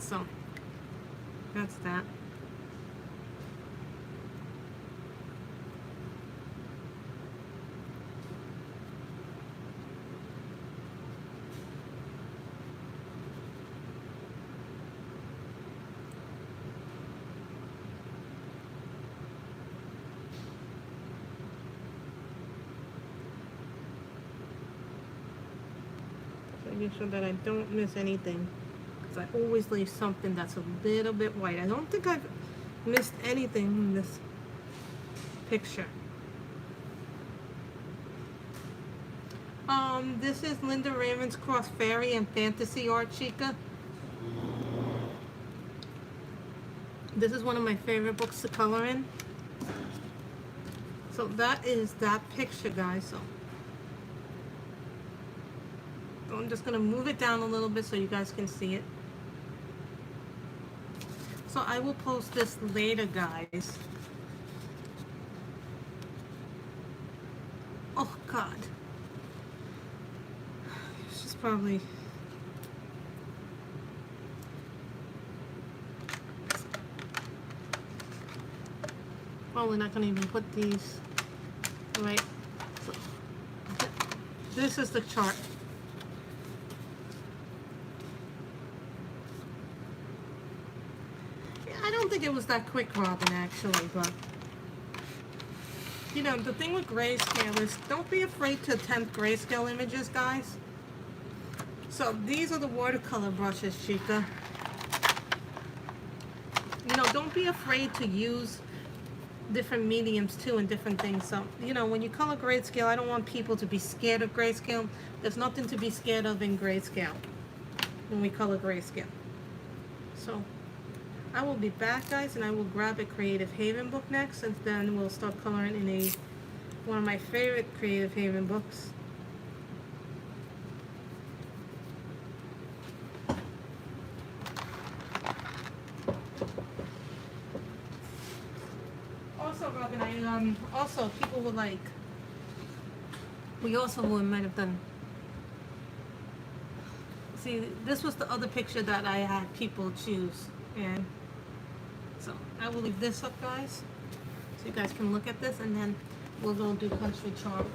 So, that's that. Making sure that I don't miss anything, because I always leave something that's a little bit white. I don't think I've missed anything in this picture. This is Linda Ravenscroft Fairy and Fantasy Art Chica. This is one of my favorite books to color in. So that is that picture, guys. So I'm just gonna move it down a little bit so you guys can see it. So I will post this later, guys. Oh God, it's just probably. Probably not gonna even put these right. So, this is the chart. Yeah, I don't think it was that quick, Robin, actually, but you know, the thing with grayscale is don't be afraid to attempt grayscale images, guys. So these are the watercolor brushes, Chica. You know, don't be afraid to use different mediums too and different things. So, you know, when you color grayscale, I don't want people to be scared of grayscale. There's nothing to be scared of in grayscale when we color grayscale. So I will be back, guys, and I will grab a Creative Haven book next, and then we'll start coloring in one of my favorite Creative Haven books. Also, Robin, also people were like, we also might have done. See, this was the other picture that I had people choose, and so I will leave this up, guys, so you guys can look at this, and then we'll go do Country Charm.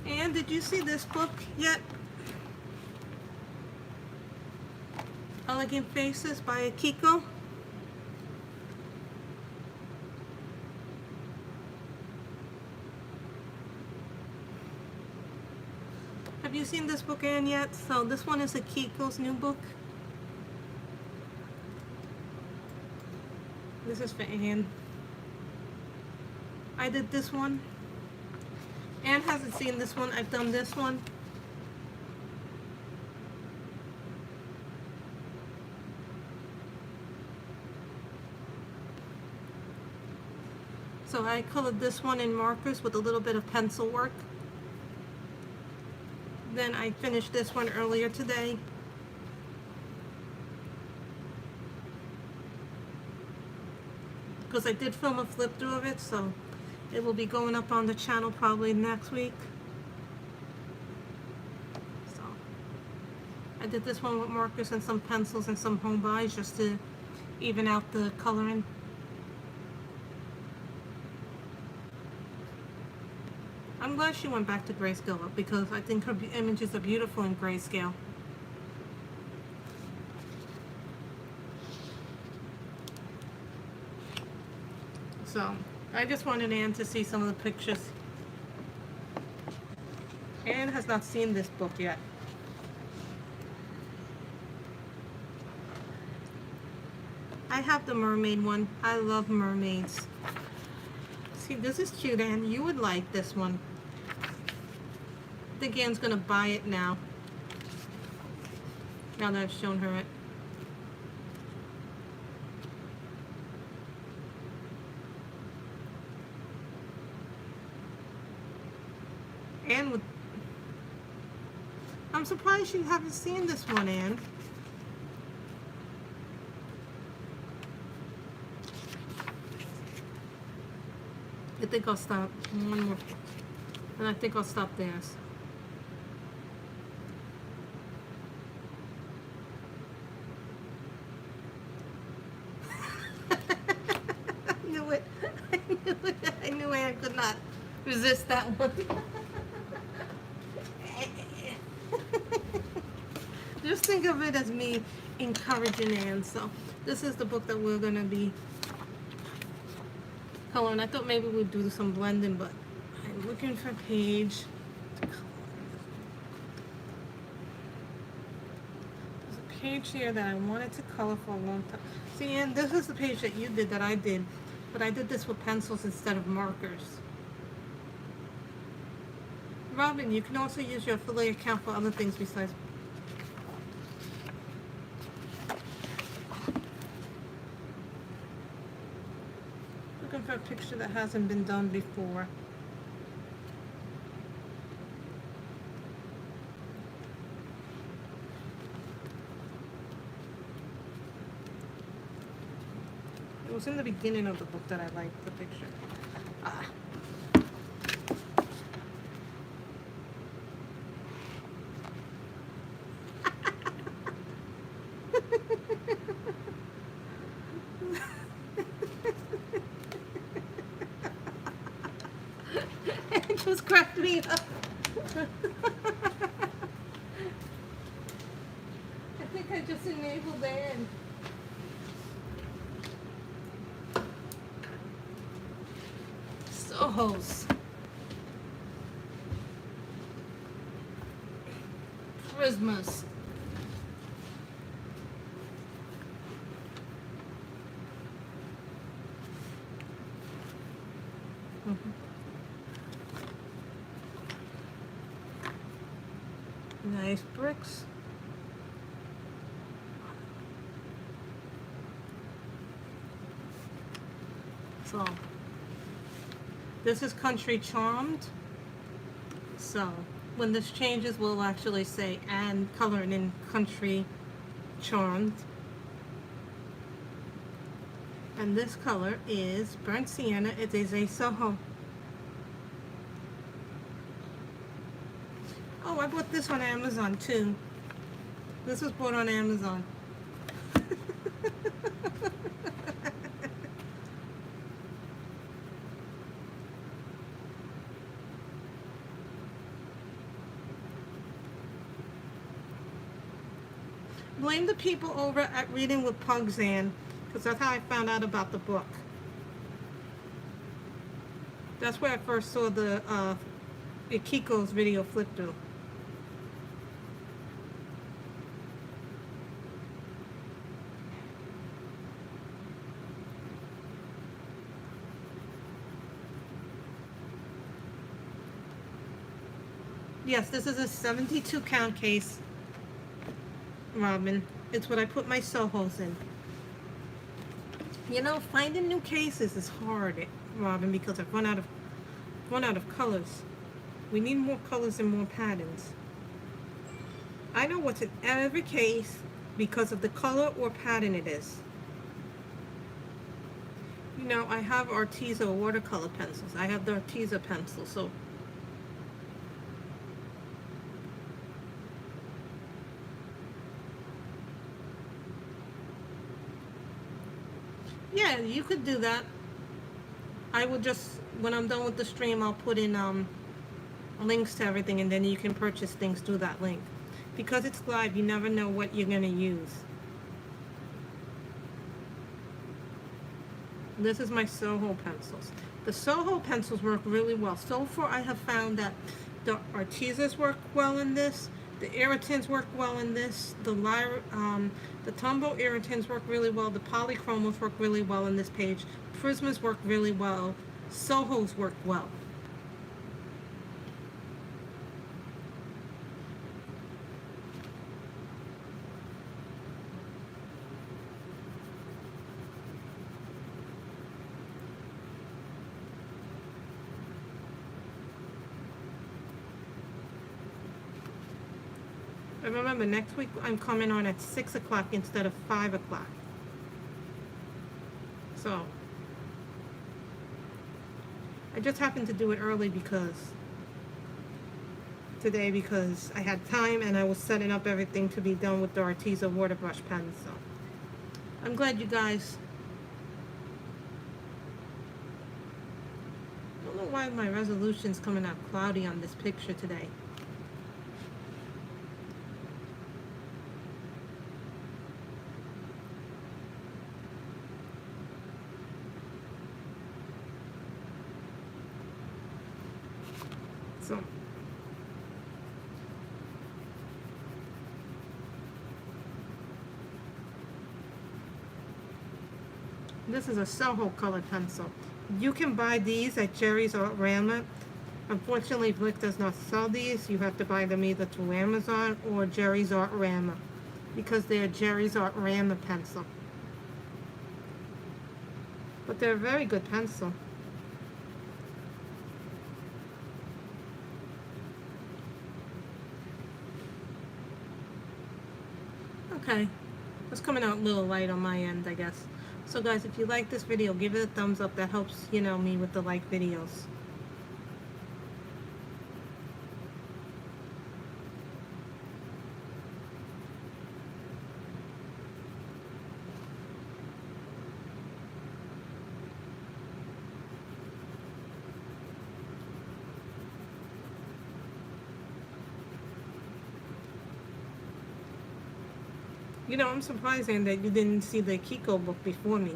And did you see this book yet? Elegant Faces by Akiko. Have you seen this book, Anne, yet? So this one is Akiko's new book. This is for Anne. I did this one. Anne hasn't seen this one. I've done this one. So I colored this one in markers with a little bit of pencil work. Then I finished this one earlier today. Because I did film a flip through of it, so it will be going up on the channel probably next week. So I did this one with markers and some pencils and some home buys just to even out the coloring. I'm glad she went back to grayscale because I think her images are beautiful in grayscale. So I just wanted Anne to see some of the pictures. Anne has not seen this book yet. I have the mermaid one. I love mermaids. See, this is cute, Anne. You would like this one. I think Anne's gonna buy it now. Now that I've shown her it. Anne would. I'm surprised you haven't seen this one, Anne. I think I'll stop. One more. And I think I'll stop there. I knew it. I knew it. I knew I could not resist that one. Just think of it as me encouraging Anne. So this is the book that we're going to be coloring. I thought maybe we'd do some blending, but I'm looking for a page to color. There's a page here that I wanted to color for a long time. See, and this is the page that you did that I did, but I did this with pencils instead of markers. Robin, you can also use your affiliate account for other things besides. Looking for a picture that hasn't been done before. It was in the beginning of the book that I liked the picture. Ah. It just cracked me up. I think I just enabled the end. Sohos. Christmas. Nice bricks. So, this is Country Charmed. So, when this changes, we'll actually say, and coloring in Country Charmed. And this color is Burnt Sienna. It is a Soho. Oh, I bought this on Amazon too. This was bought on Amazon. Blame the people over at Reading with Pugzan, because that's how I found out about the book. That's where I first saw the Ikiko's video flip through. Yes, this is a 72 count case, Robin. It's what I put my Sohos in. You know, finding new cases is hard, Robin, because I've run out of colors. We need more colors and more patterns. I know what's in every case because of the color or pattern it is. You know, I have Arteza watercolor pencils. I have the Arteza pencil, so yeah, you could do that. I will just, when I'm done with the stream, I'll put in links to everything, and then you can purchase things through that link. Because it's live, you never know what you're going to use. This is my Soho pencils. The Soho pencils work really well. So far, I have found that the Artezas work well in this. The irritants work well in this. The Tombow irritants work really well. The polychromos work really well in this page. Prismas work really well. Sohos work well. And remember, next week I'm coming on at 6 o'clock instead of 5 o'clock. So, I just happened to do it early today because I had time and I was setting up everything to be done with the Arteza water brush pen. So, I'm glad you guys. I don't know why my resolution's coming out cloudy on this picture today. So, This is a Soho color pencil. You can buy these at Jerry's or Rama. Unfortunately, Blick does not sell these. You have to buy them either through Amazon or Jerry's Art Rama, because they're Jerry's Art Rama pencil. But they're a very good pencil. Okay, it's coming out a little light on my end, I guess. So guys, if you like this video, give it a thumbs up. That helps, me with the like videos. I'm surprised that you didn't see the Kiko book before me.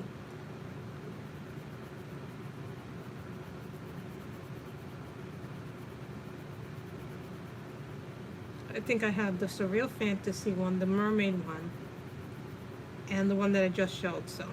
I think I have the Surreal Fantasy one, the Mermaid one, and the one that I just showed, so.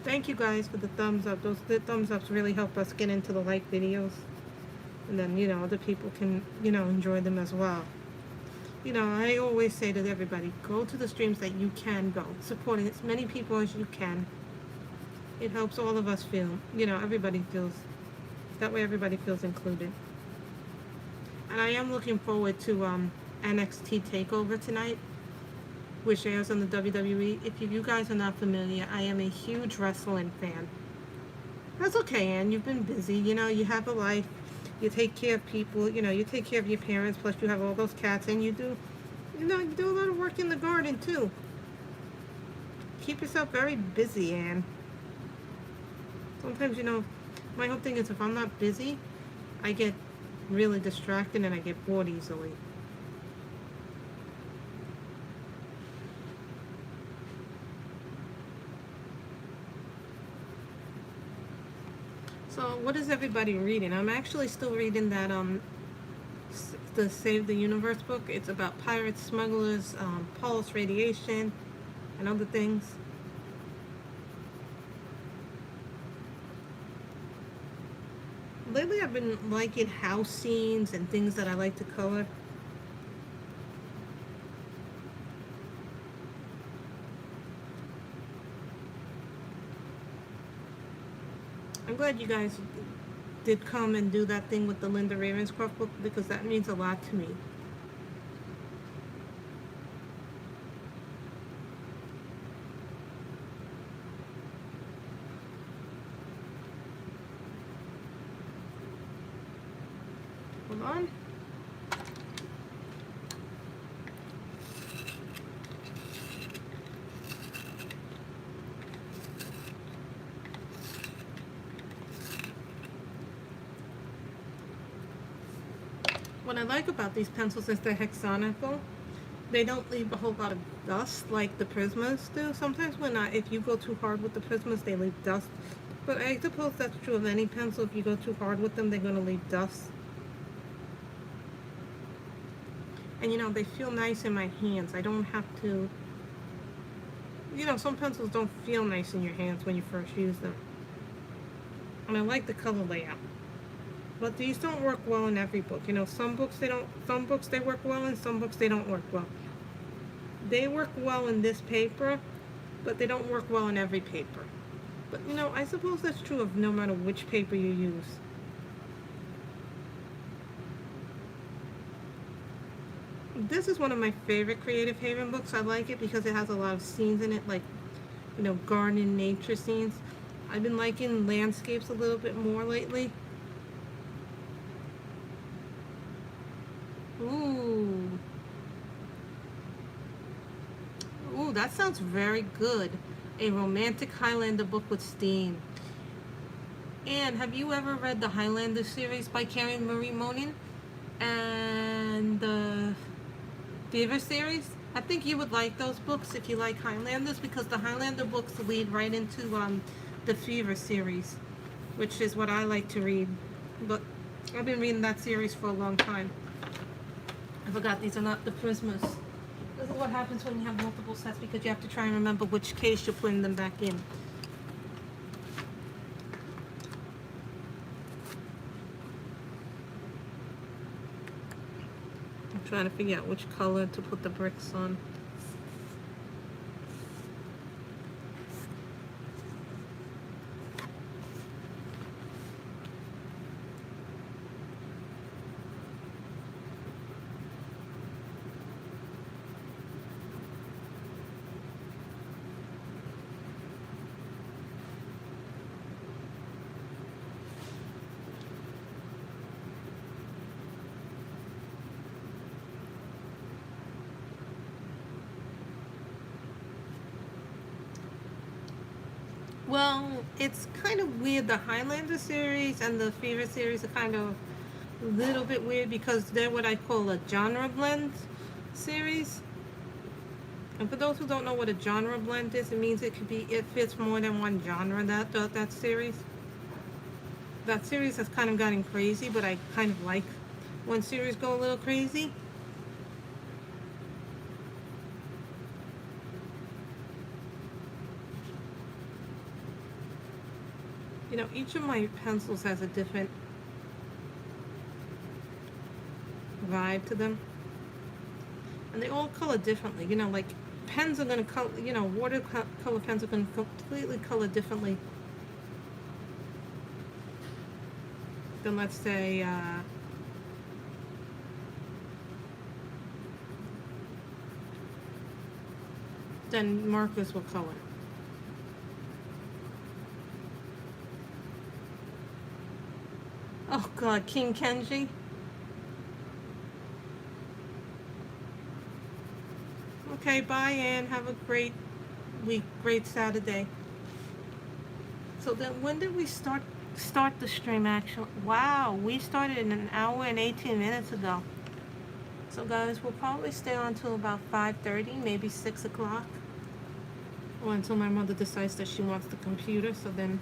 Thank you guys for the thumbs up. The thumbs ups really help us get into the like videos. And then, other people can, enjoy them as well. I always say to everybody, go to the streams that you can go. Supporting as many people as you can. It helps all of us feel, everybody feels, that way everybody feels included. And I am looking forward to NXT TakeOver tonight, which airs on the WWE. If you guys are not familiar, I am a huge wrestling fan. That's okay, Ann. You've been busy. You have a life. You take care of people. You take care of your parents. Plus, you have all those cats, and you do a lot of work in the garden too. Keep yourself very busy, Ann. Sometimes, my whole thing is if I'm not busy, I get really distracted and I get bored easily. So what is everybody reading? I'm actually still reading that the Save the Universe book. It's about pirates, smugglers, pulse radiation, and other things. Lately I've been liking house scenes and things that I like to color. I'm glad you guys did come and do that thing with the Linda Ravenscroft book, because that means a lot to me. Hold on. What I like about these pencils is they're hexagonal. They don't leave a whole lot of dust like the Prismas do. Sometimes if you go too hard with the Prismas, they leave dust. But I suppose that's true of any pencil. If you go too hard with them, they're going to leave dust. And they feel nice in my hands. I don't have to... some pencils don't feel nice in your hands when you first use them. And I like the color layout. But these don't work well in every book. Some books they don't. Some books they work well in. Some books they don't work well. They work well in this paper, but they don't work well in every paper. But I suppose that's true of no matter which paper you use. This is one of my favorite Creative Haven books. I like it because it has a lot of scenes in it, like garden nature scenes. I've been liking landscapes a little bit more lately. Ooh. Ooh, that sounds very good. A romantic Highlander book with steam. And have you ever read the Highlander series by Karen Marie Monin? And the Fever series? I think you would like those books if you like Highlanders, because the Highlander books lead right into the Fever series, which is what I like to read. But I've been reading that series for a long time. I forgot these are not the Prismas. This is what happens when you have multiple sets, because you have to try and remember which case you're putting them back in. I'm trying to figure out which color to put the bricks on. Well, it's kind of weird. The Highlander series and the Fever series are kind of a little bit weird because they're what I call a genre blend series. And for those who don't know what a genre blend is, it means it fits more than one genre, that series. That series has kind of gotten crazy, but I kind of like when series go a little crazy. You know, each of my pencils has a different vibe to them. And they all color differently. You know, like pens are going to color, you know, watercolor pens are going to completely color differently than, let's say, than markers will color. Oh God, King Kenji. Okay, bye, Ann. Have a great week, great Saturday. So then, when did we start the stream? Actually, wow, we started in an hour and 18 minutes ago. So guys, we'll probably stay on till about 5:30, maybe 6 o'clock, or until my mother decides that she wants the computer. So then.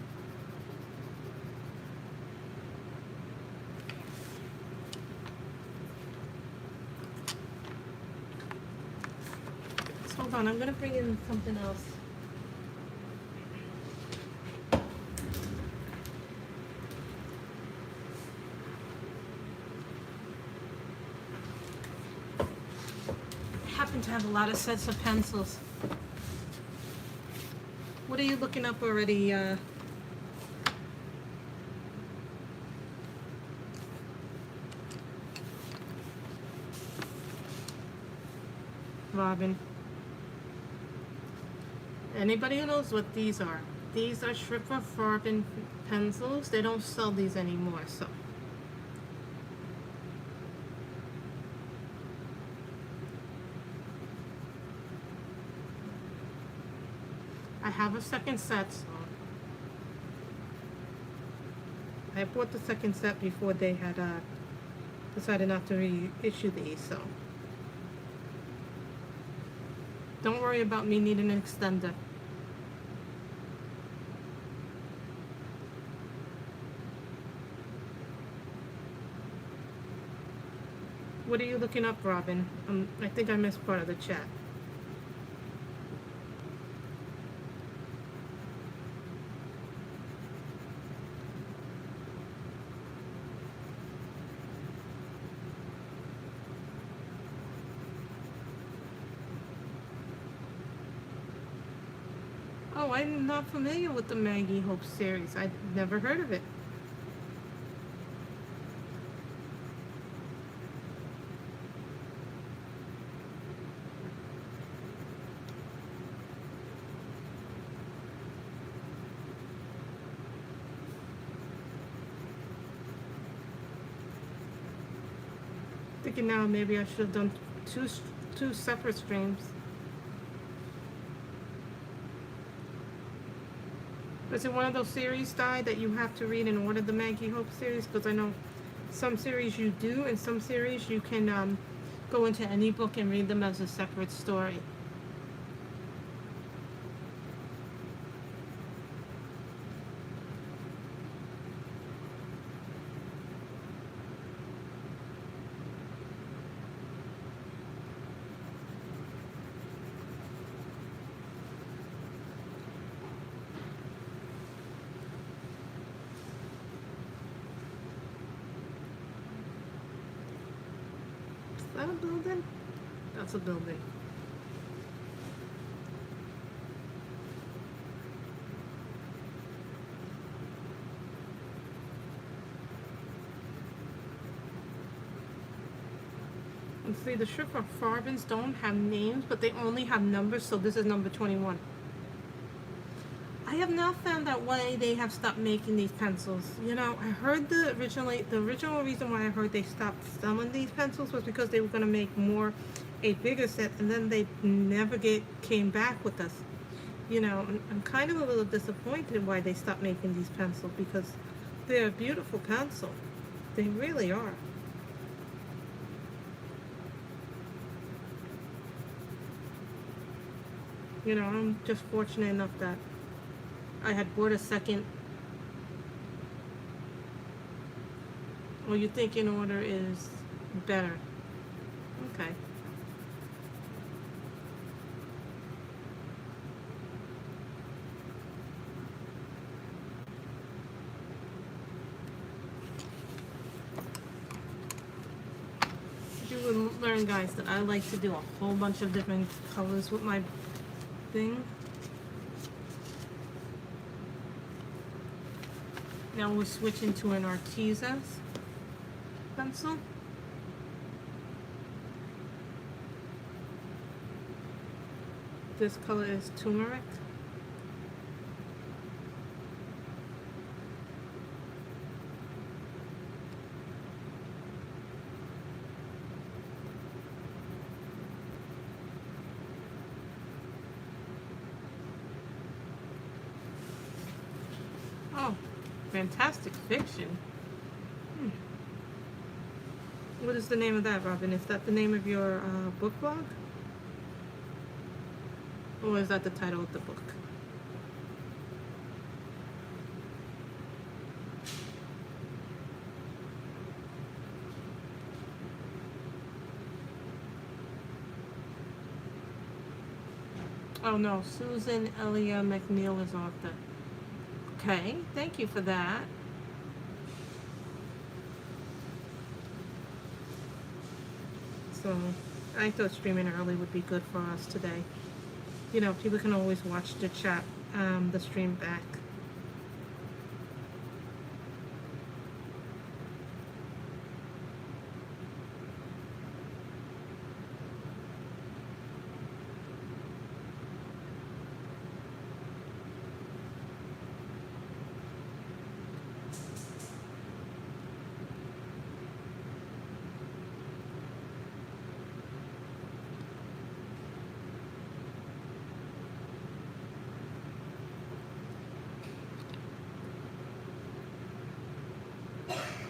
Hold on, I'm gonna bring in something else. I happen to have a lot of sets of pencils. What are you looking up already, Robin? Anybody who knows what these are? These are Schriftler Farben pencils. They don't sell these anymore, so. I have a second set, so. I bought the second set before they had decided not to reissue these, so. Don't worry about me needing an extender. What are you looking up, Robin? I think I missed part of the chat. Oh, I'm not familiar with the Maggie Hope series. I've never heard of it. thinking now maybe I should have done two separate streams. Is it one of those series, Di, that you have to read in order, the Maggie Hope series? Because I know some series you do, and some series you can go into any book and read them as a separate story. Is that a building? That's a building. And see, the Sugar Farbins don't have names, but they only have numbers, so this is number 21. I have now found out why they have stopped making these pencils. You know, I heard the original reason why I heard they stopped selling these pencils was because they were going to make a bigger set, and then they never came back with us. You know, I'm kind of a little disappointed why they stopped making these pencils, because they're a beautiful pencil. They really are. You know, I'm just fortunate enough that I had bought a second. Well, you think in order is better. Okay. You will learn, guys, that I like to do a whole bunch of different colors with my thing. Now we're switching to an Arteza pencil. This color is turmeric. Oh, fantastic fiction. What is the name of that, Robin? Is that the name of your book blog? Or is that the title of the book? Oh no, Susan Elia McNeil is author. Okay, thank you for that. So, I thought streaming early would be good for us today. You know, people can always watch the chat, the stream back.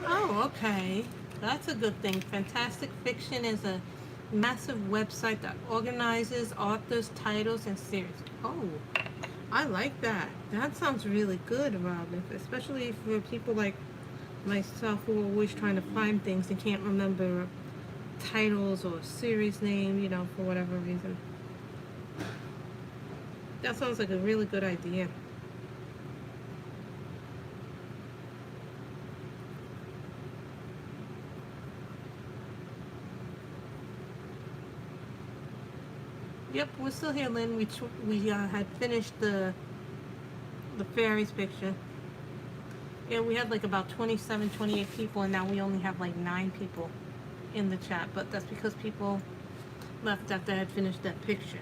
Oh, okay. That's a good thing. Fantastic Fiction is a massive website that organizes authors, titles, and series. Oh, I like that. That sounds really good, Robin. Especially for people like myself who are always trying to find things and can't remember titles or series name, you know, for whatever reason. That sounds like a really good idea. Yep, we're still here, Lynn. We had finished the fairies picture. Yeah, we had like about 27, 28 people, and now we only have like 9 people in the chat. But that's because people left after I had finished that picture.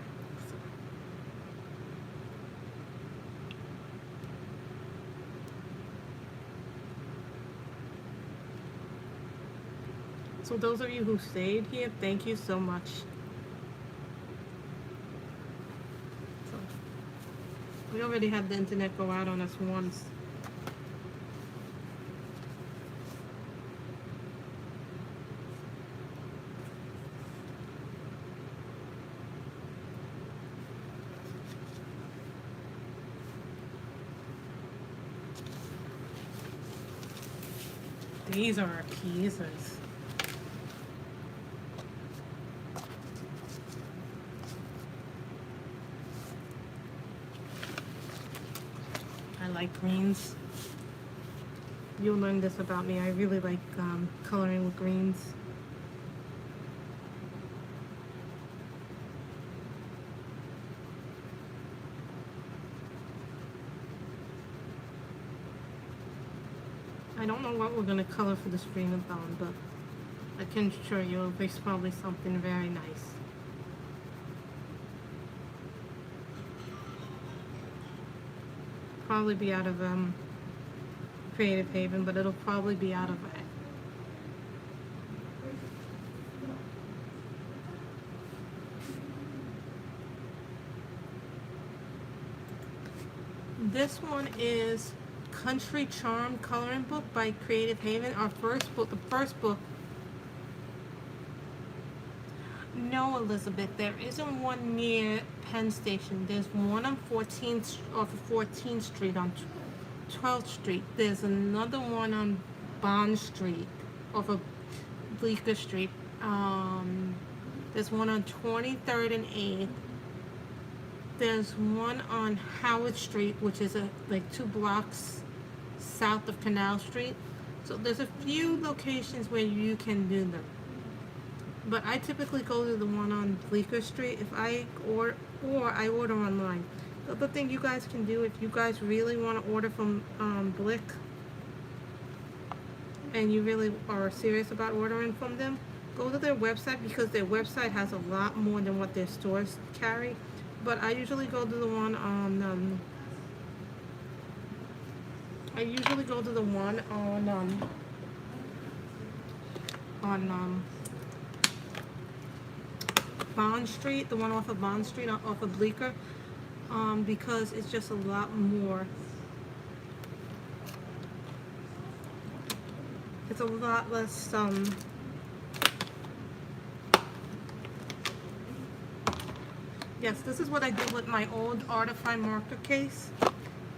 So those of you who stayed here, thank you so much. So, we already had the internet go out on us once. These are Artezas. I like greens. You'll learn this about me. I really like coloring with greens. I don't know what we're going to color for this Ravenscroft, but I can assure you it's probably something very nice. Probably be out of Creative Haven, but it'll probably be out of This one is Country Charm coloring book by Creative Haven. Our first book, the first book. No, Elizabeth, there isn't one near Penn Station. There's one on 14th, off of 14th Street on 12th Street. There's another one on Bond Street off of Bleecker Street. There's one on 23rd and 8th. There's one on Howard Street, which is like 2 blocks south of Canal Street. So there's a few locations where you can do them. But I typically go to the one on Bleecker Street if I or I order online. The other thing you guys can do, if you guys really want to order from Blick and you really are serious about ordering from them, go to their website, because their website has a lot more than what their stores carry. But I usually go to the one on Bond Street, the one off of Bond Street, off of Bleecker, because it's just a lot more. It's a lot less, yes, this is what I did with my old Artify marker case.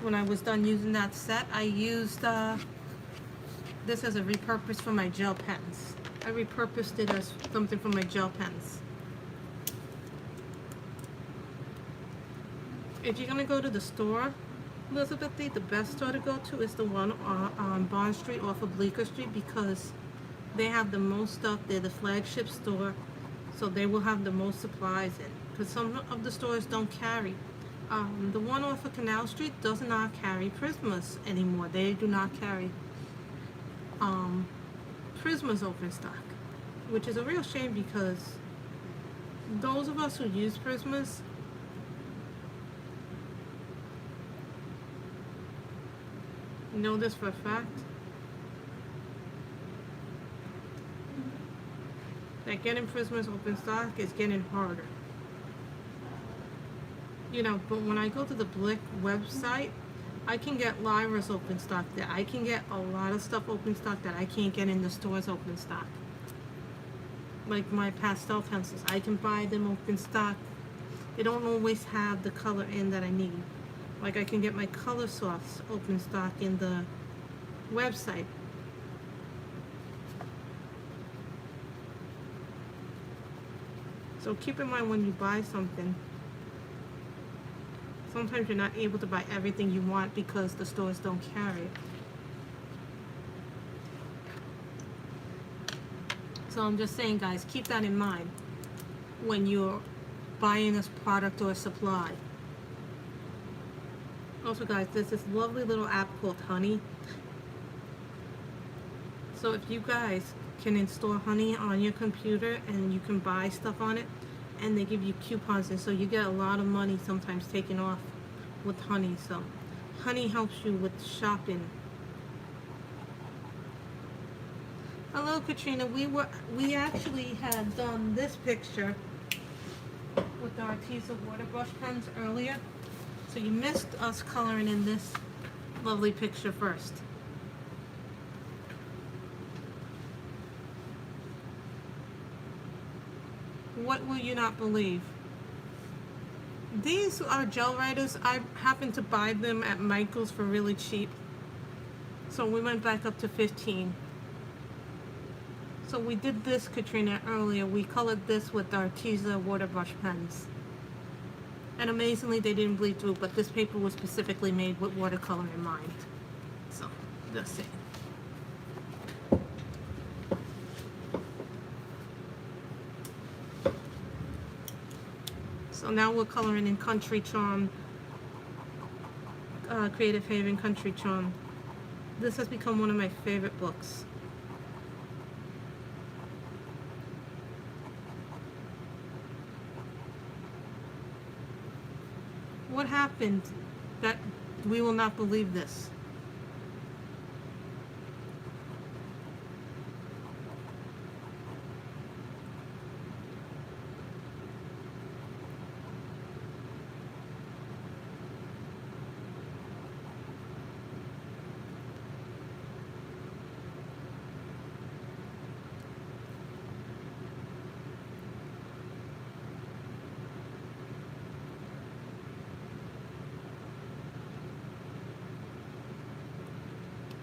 When I was done using that set, I used this as a repurpose for my gel pens. I repurposed it as something for my gel pens. If you're gonna go to the store, Elizabeth, the best store to go to is the one on Bond Street off of Bleecker Street, because they have the most stuff. They're the flagship store, so they will have the most supplies in. Because some of the stores don't carry. The one off of Canal Street does not carry Prismas anymore. They do not carry Prismas open stock, which is a real shame, because those of us who use Prismas know this for a fact, that getting Prismas open stock is getting harder. You know, but when I go to the Blick website, I can get Lyra's open stock there. I can get a lot of stuff open stock that I can't get in the stores open stock. Like my pastel pencils, I can buy them open stock. They don't always have the color in that I need. Like I can get my color softs open stock in the website. So keep in mind when you buy something, sometimes you're not able to buy everything you want because the stores don't carry it. So I'm just saying, guys, keep that in mind when you're buying this product or supply. Also, guys, there's this lovely little app called Honey. So if you guys can install Honey on your computer and you can buy stuff on it, and they give you coupons, and so you get a lot of money sometimes taken off with Honey. So Honey helps you with shopping. Hello, Katrina. We actually had done this picture with the Arteza water brush pens earlier, so you missed us coloring in this lovely picture first. What will you not believe? These are gel writers. I happened to buy them at Michael's for really cheap, so we went back up to 15. So we did this, Katrina, earlier. We colored this with our Arteza water brush pens. And amazingly, they didn't bleed through, but this paper was specifically made with watercolor in mind. So, just saying. So now we're coloring in Country Charm, Creative Haven Country Charm. This has become one of my favorite books. What happened that we will not believe this?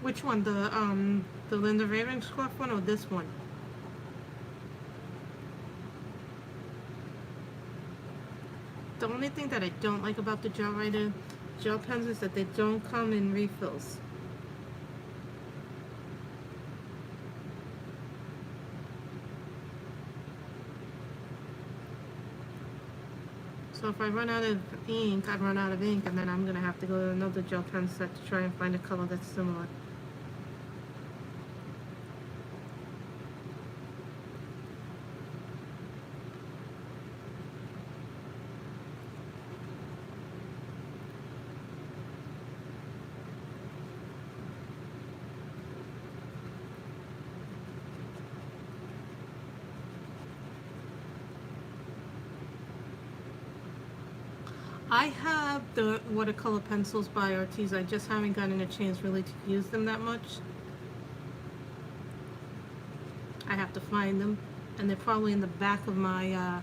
Which one? The Linda Ravenscroft one or this one? The only thing that I don't like about the gel writer gel pens is that they don't come in refills. So if I run out of ink, I'd run out of ink, and then I'm gonna have to go to another gel pen set to try and find a color that's similar. I have the watercolor pencils by Arteza. I just haven't gotten a chance really to use them that much. I have to find them, and they're probably in the back of my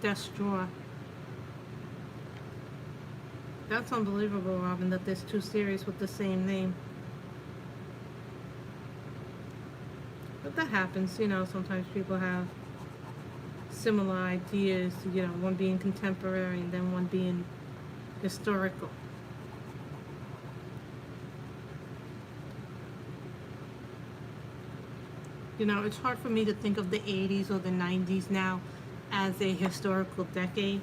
desk drawer. That's unbelievable, Robin, that there's two series with the same name. But that happens, you know, sometimes people have similar ideas, you know, one being contemporary and then one being historical. You know, it's hard for me to think of the 80s or the 90s now as a historical decade.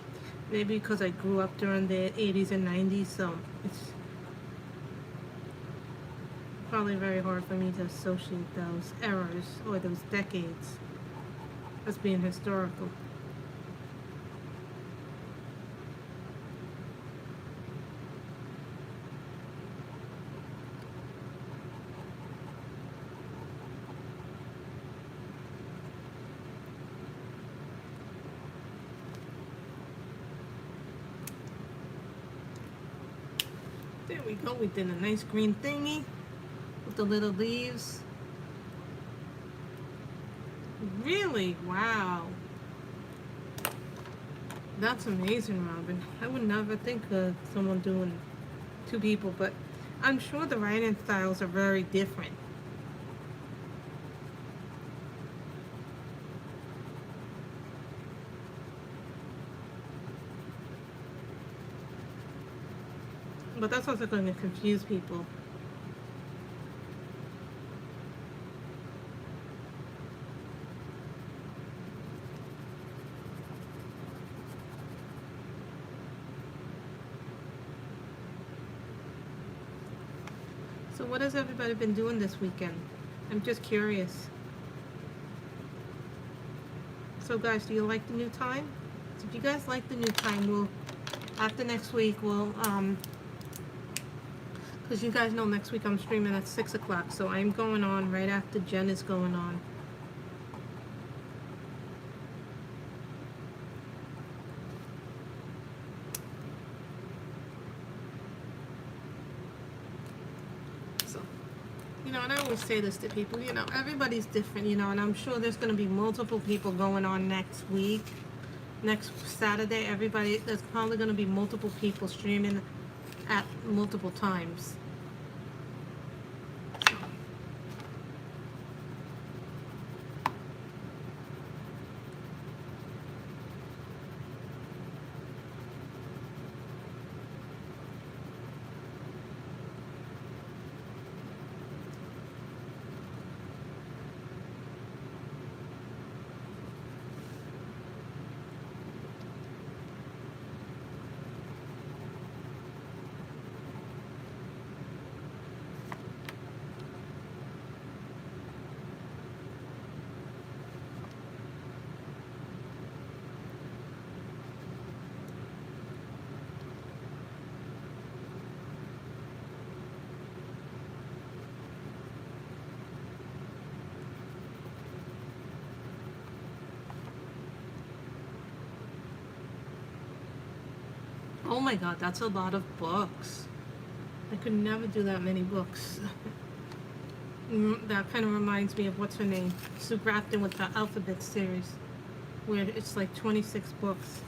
Maybe because I grew up during the 80s and 90s, so it's probably very hard for me to associate those eras or those decades as being historical. There we go, we did a nice green thingy with the little leaves. Really? Wow. That's amazing, Robin. I would never think of someone doing two people, but I'm sure the writing styles are very different. But that's also going to confuse people. So what has everybody been doing this weekend? I'm just curious. So guys, do you like the new time? So if you guys like the new time, we'll, after next week, we'll Because you guys know next week I'm streaming at 6 o'clock, so I'm going on right after Jen is going on. So, you know, and I always say this to people, you know, everybody's different, you know, and I'm sure there's going to be multiple people going on next week. Next Saturday, there's probably going to be multiple people streaming at multiple times. Oh my god, that's a lot of books. I could never do that many books. That kind of reminds me of what's her name? Sue Grafton with the Alphabet series, where it's like 26 books.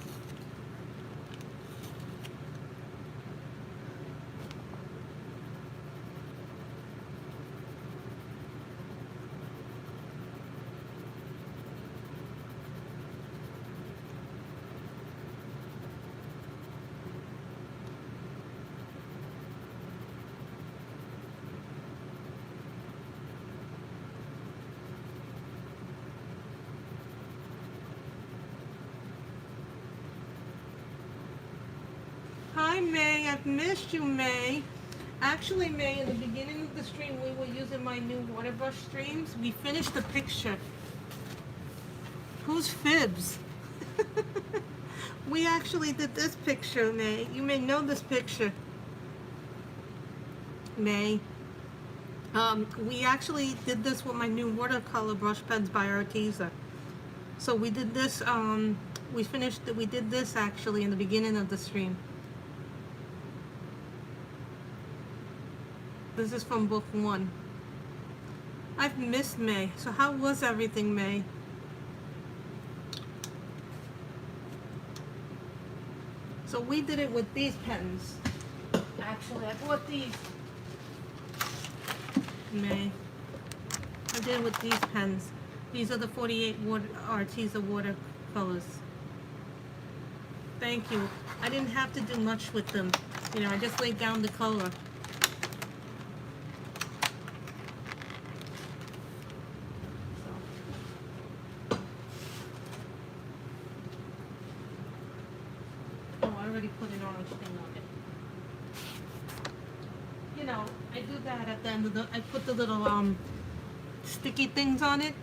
Hi May, I've missed you, May. Actually, May, in the beginning of the stream, we were using my new water brush streams. We finished the picture. Who's Fibs? We actually did this picture, May. You may know this picture, May. We actually did this with my new watercolor brush pens by Arteza. So we did this, we did this actually in the beginning of the stream. This is from book 1. I've missed May. So how was everything, May? So we did it with these pens. Actually, I bought these. May. I did it with these pens. These are the 48 Arteza watercolors. Thank you. I didn't have to do much with them. You know, I just laid down the color. Put an orange thing on it. You know, I do that at the end of I put the little sticky things on it.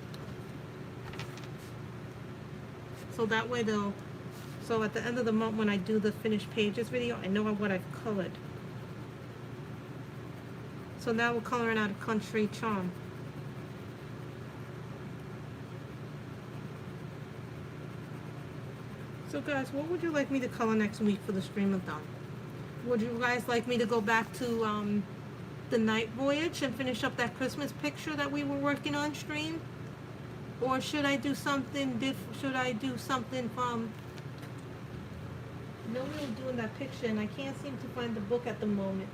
So that way so at the end of the month when I do the finished pages video, I know what I've colored. So now we're coloring out a Country Charm. So guys, what would you like me to color next week for the stream-a-thon? Would you guys like me to go back to the night voyage and finish up that Christmas picture that we were working on stream? Or should I do something from... No, we were doing that picture and I can't seem to find the book at the moment.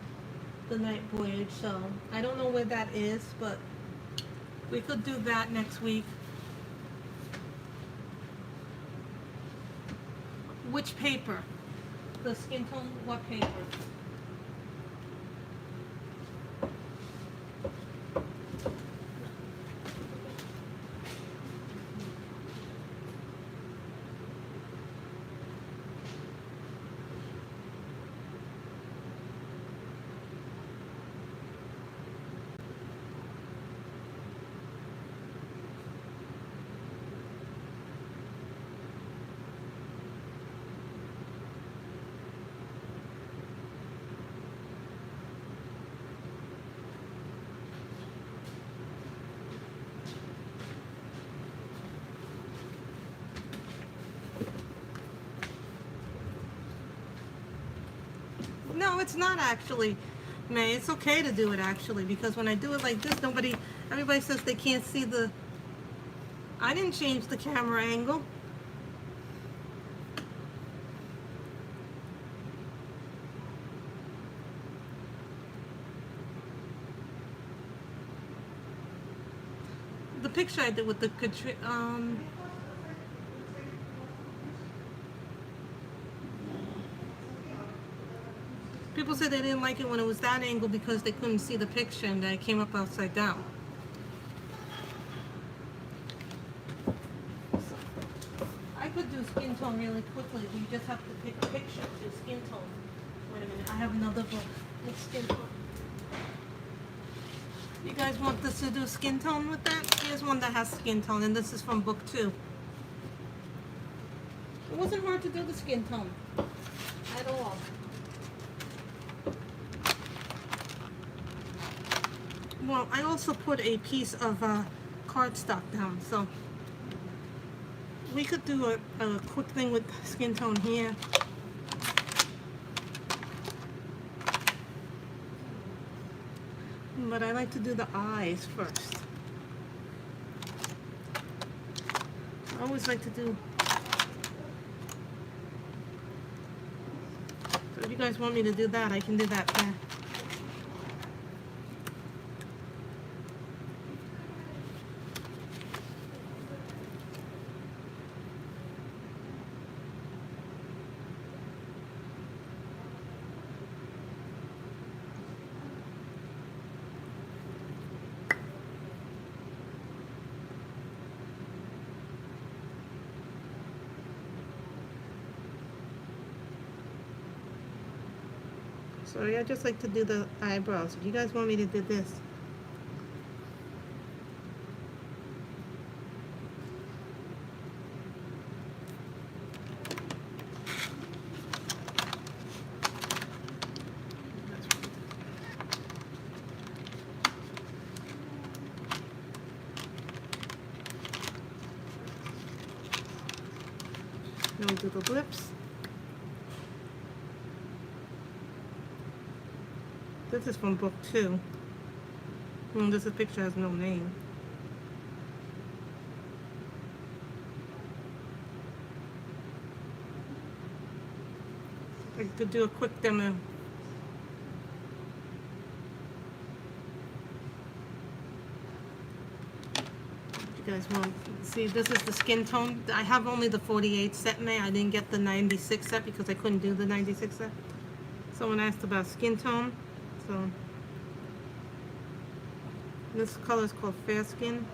The night voyage, so I don't know where that is, but we could do that next week. Which paper? The skin tone, what paper? No, it's not actually, May. It's okay to do it actually, because when I do it like this, everybody says they can't see the, I didn't change the camera angle. The picture I did with the people said they didn't like it when it was that angle because they couldn't see the picture and that it came up upside down. I could do skin tone really quickly. You just have to pick a picture to do skin tone. Wait a minute, I have another book with skin tone. You guys want this to do skin tone with that? Here's one that has skin tone, and this is from book 2. It wasn't hard to do the skin tone at all. Well, I also put a piece of cardstock down, so we could do a quick thing with skin tone here. But I like to do the eyes first. I always like to do. So if you guys want me to do that, I can do that there. Sorry, I just like to do the eyebrows. If you guys want me to do this. Then we'll do the lips. This is from book 2. This picture has no name. I could do a quick demo. You guys want to see, this is the skin tone. I have only the 48 set, May. I didn't get the 96 set because I couldn't do the 96 set. Someone asked about skin tone. So this color is called Fair Skin.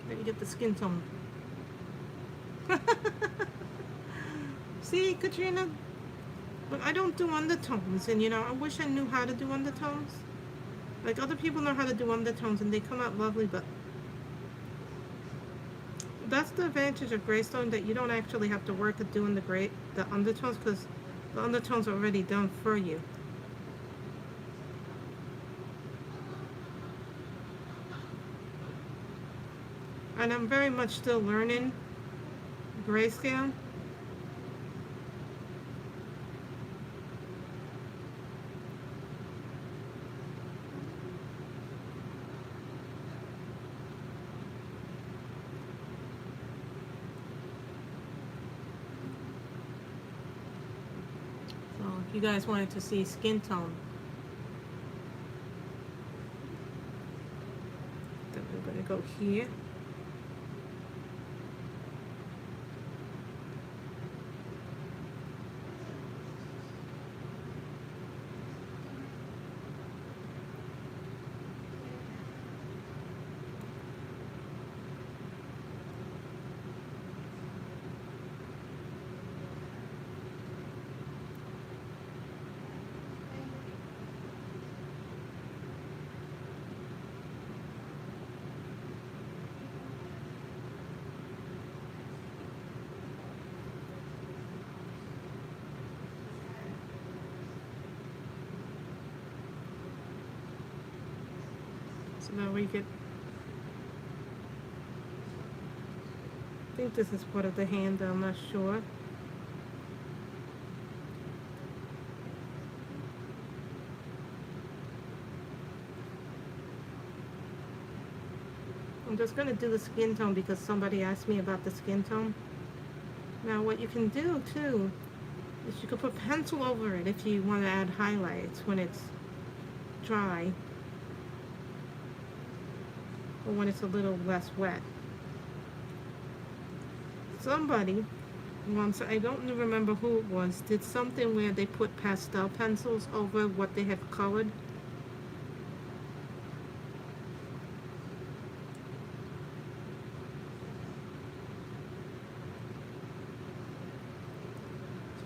Then you get the skin tone. See, Katrina? But I don't do undertones, and I wish I knew how to do undertones. Like, other people know how to do undertones and they come out lovely, but that's the advantage of Greystone, that you don't actually have to work at doing the undertones, because the undertones are already done for you. And I'm very much still learning grayscale. You guys wanted to see skin tone. Then we're going to go here. So now we get I think this is part of the handle, I'm not sure. I'm just going to do the skin tone because somebody asked me about the skin tone. Now what you can do too is you can put pencil over it if you want to add highlights when it's dry or when it's a little less wet. Somebody once, I don't remember who it was, did something where they put pastel pencils over what they had colored.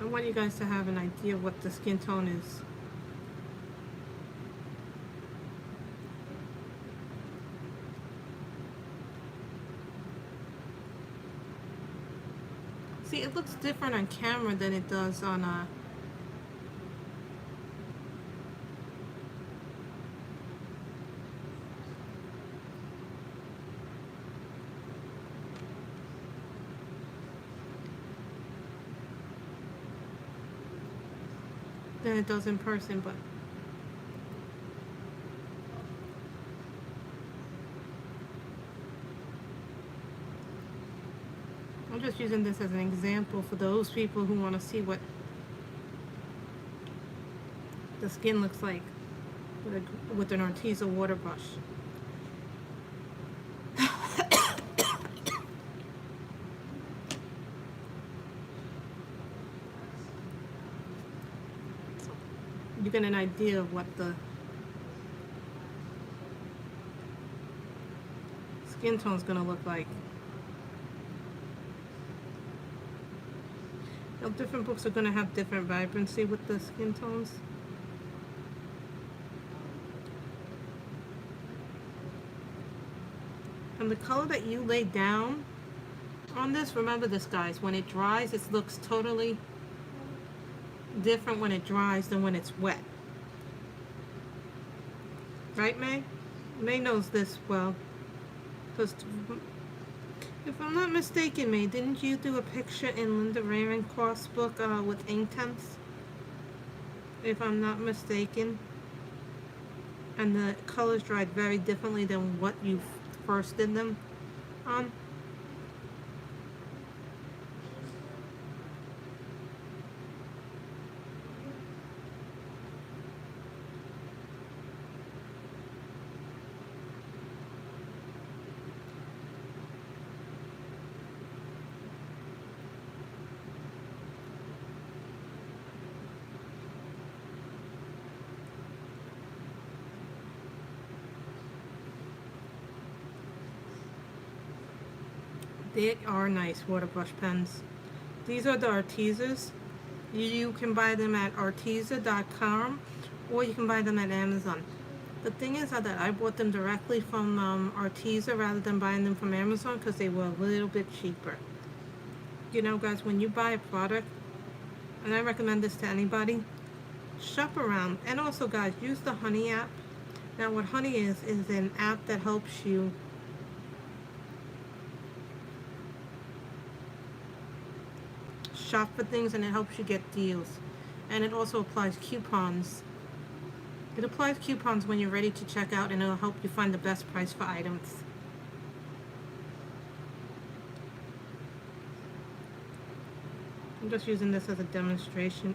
So I want you guys to have an idea of what the skin tone is. See, it looks different on camera than it does on than it does in person, but I'm just using this as an example for those people who want to see what the skin looks like with an Arteza water brush. You get an idea of what the skin tone is going to look like. Now, different books are going to have different vibrancy with the skin tones. And the color that you lay down on this, remember this guys, when it dries it looks totally different when it dries than when it's wet. Right, May? May knows this well. Because if I'm not mistaken, May, didn't you do a picture in Linda Ravenscroft's book with ink tints? If I'm not mistaken. And the colors dried very differently than what you first did them on. They are nice water brush pens. These are the Artezas. You can buy them at arteza.com or you can buy them at Amazon. The thing is that I bought them directly from Arteza rather than buying them from Amazon because they were a little bit cheaper. You know, guys, when you buy a product, and I recommend this to anybody, shop around. And also, guys, use the Honey app. Now, what Honey is an app that helps you shop for things, and it helps you get deals, and it also applies coupons. It applies coupons when you're ready to check out, and it'll help you find the best price for items. I'm just using this as a demonstration.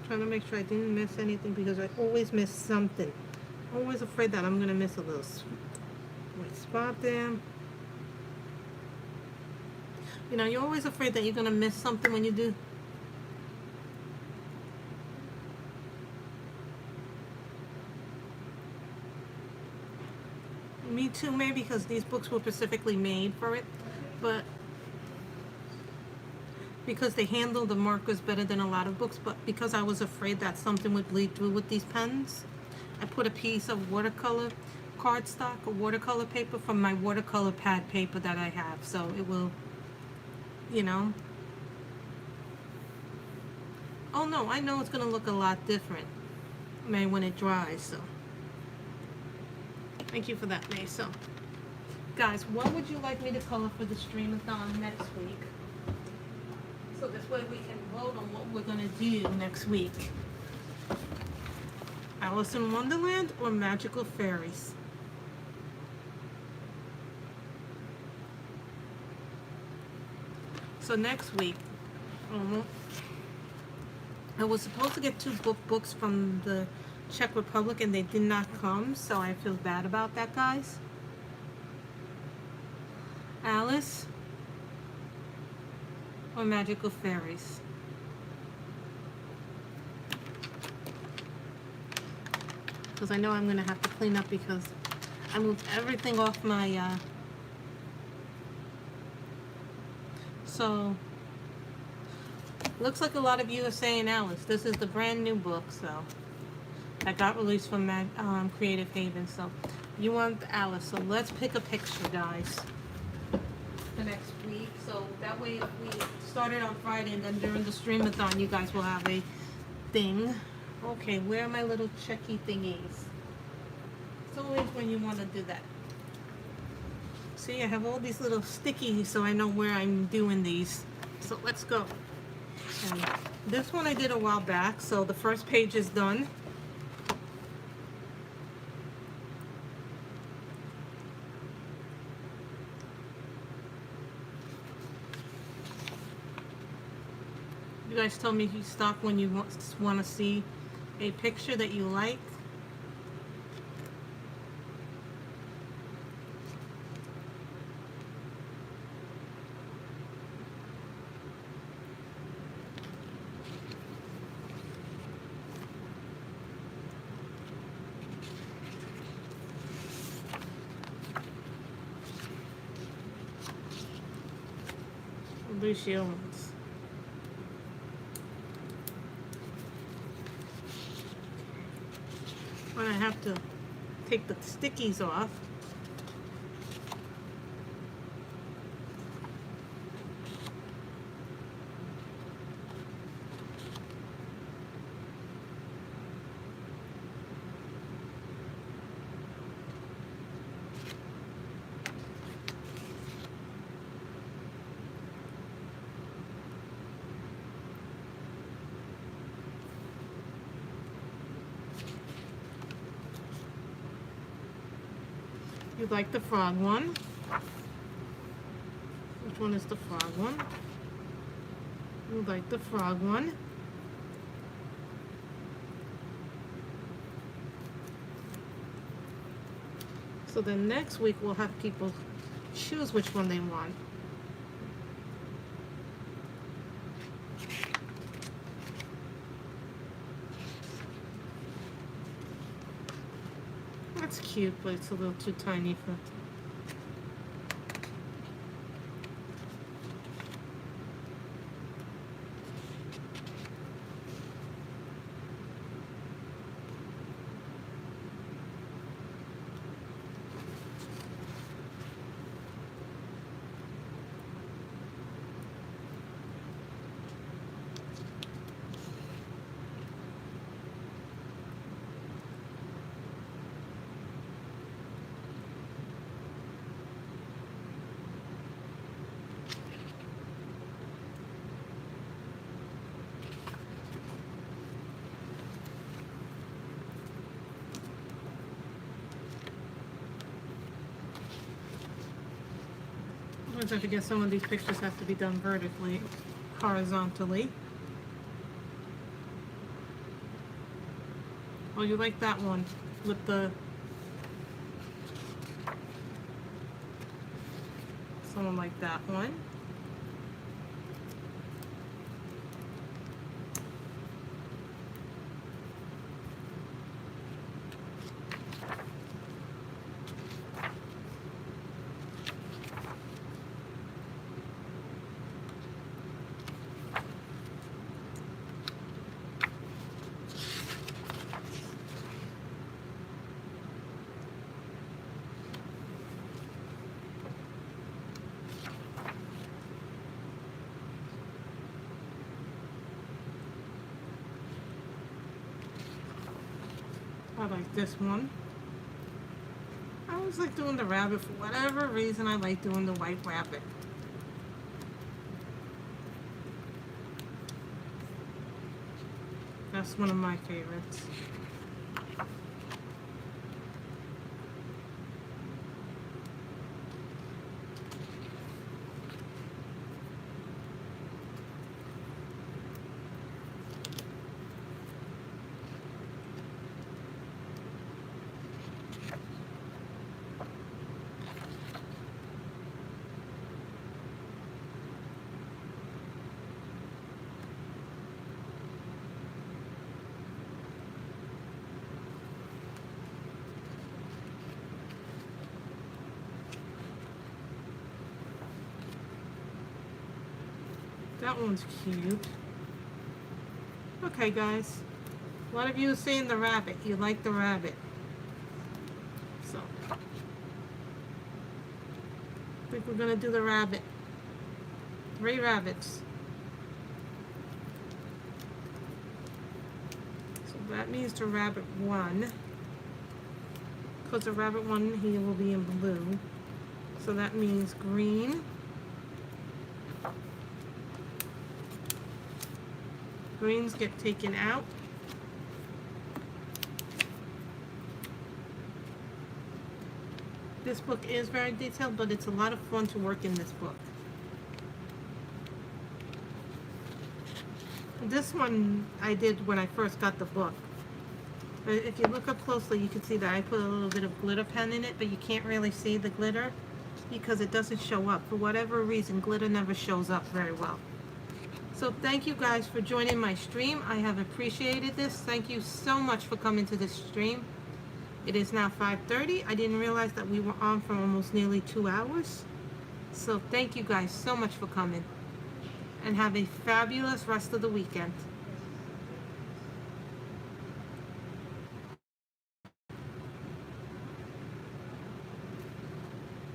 Trying to make sure I didn't miss anything because I always miss something. I'm always afraid that I'm going to miss a little spot there. You know, you're always afraid that you're going to miss something when you do. Me too, maybe because these books were specifically made for it. But because they handle the markers better than a lot of books, but because I was afraid that something would bleed through with these pens, I put a piece of watercolor cardstock or watercolor paper from my watercolor pad paper that I have, so it will, you know. Oh no, I know it's gonna look a lot different, May, when it dries. So thank you for that, May. So guys, what would you like me to color for the streamathon next week? So this way we can vote on what we're gonna do next week. Alice in Wonderland or Magical Fairies? So next week, I was supposed to get 2 books from the Czech Republic and they did not come, so I feel bad about that, guys. Alice or Magical Fairies? Because I know I'm going to have to clean up because I moved everything off my, so, looks like a lot of you are saying Alice. This is the brand new book, so, that got released from Creative Haven, so, you want Alice. So let's pick a picture, guys, for next week. So that way if we start it on Friday and then during the streamathon, you guys will have a thing. Okay, where are my little checky thingies? It's always when you want to do that. See, I have all these little stickies so I know where I'm doing these. So let's go. And this one I did a while back, so the first page is done. You guys tell me if you stop when you want to see a picture that you like. Lucians. When I have to take the stickies off. You like the frog one? Which one is the frog one? You like the frog one? So then next week we'll have people choose which one they want. That's cute, but it's a little too tiny for... I forget some of these pictures have to be done vertically, horizontally. Oh, you like that one with the... Someone like that one. I like this one. I always like doing the rabbit for whatever reason. I like doing the white rabbit. That's one of my favorites. That one's cute. Okay, guys. A lot of you are saying the rabbit. You like the rabbit. So, I think we're going to do the rabbit. 3 rabbits. So that means the rabbit 1. Because the rabbit 1 here will be in blue. So that means green. Greens get taken out. This book is very detailed, but it's a lot of fun to work in this book. This one I did when I first got the book. But if you look up closely, you can see that I put a little bit of glitter pen in it, but you can't really see the glitter because it doesn't show up. For whatever reason, glitter never shows up very well. So thank you guys for joining my stream. I have appreciated this. Thank you so much for coming to this stream. It is now 5:30. I didn't realize that we were on for almost nearly 2 hours. So thank you guys so much for coming. And have a fabulous rest of the weekend.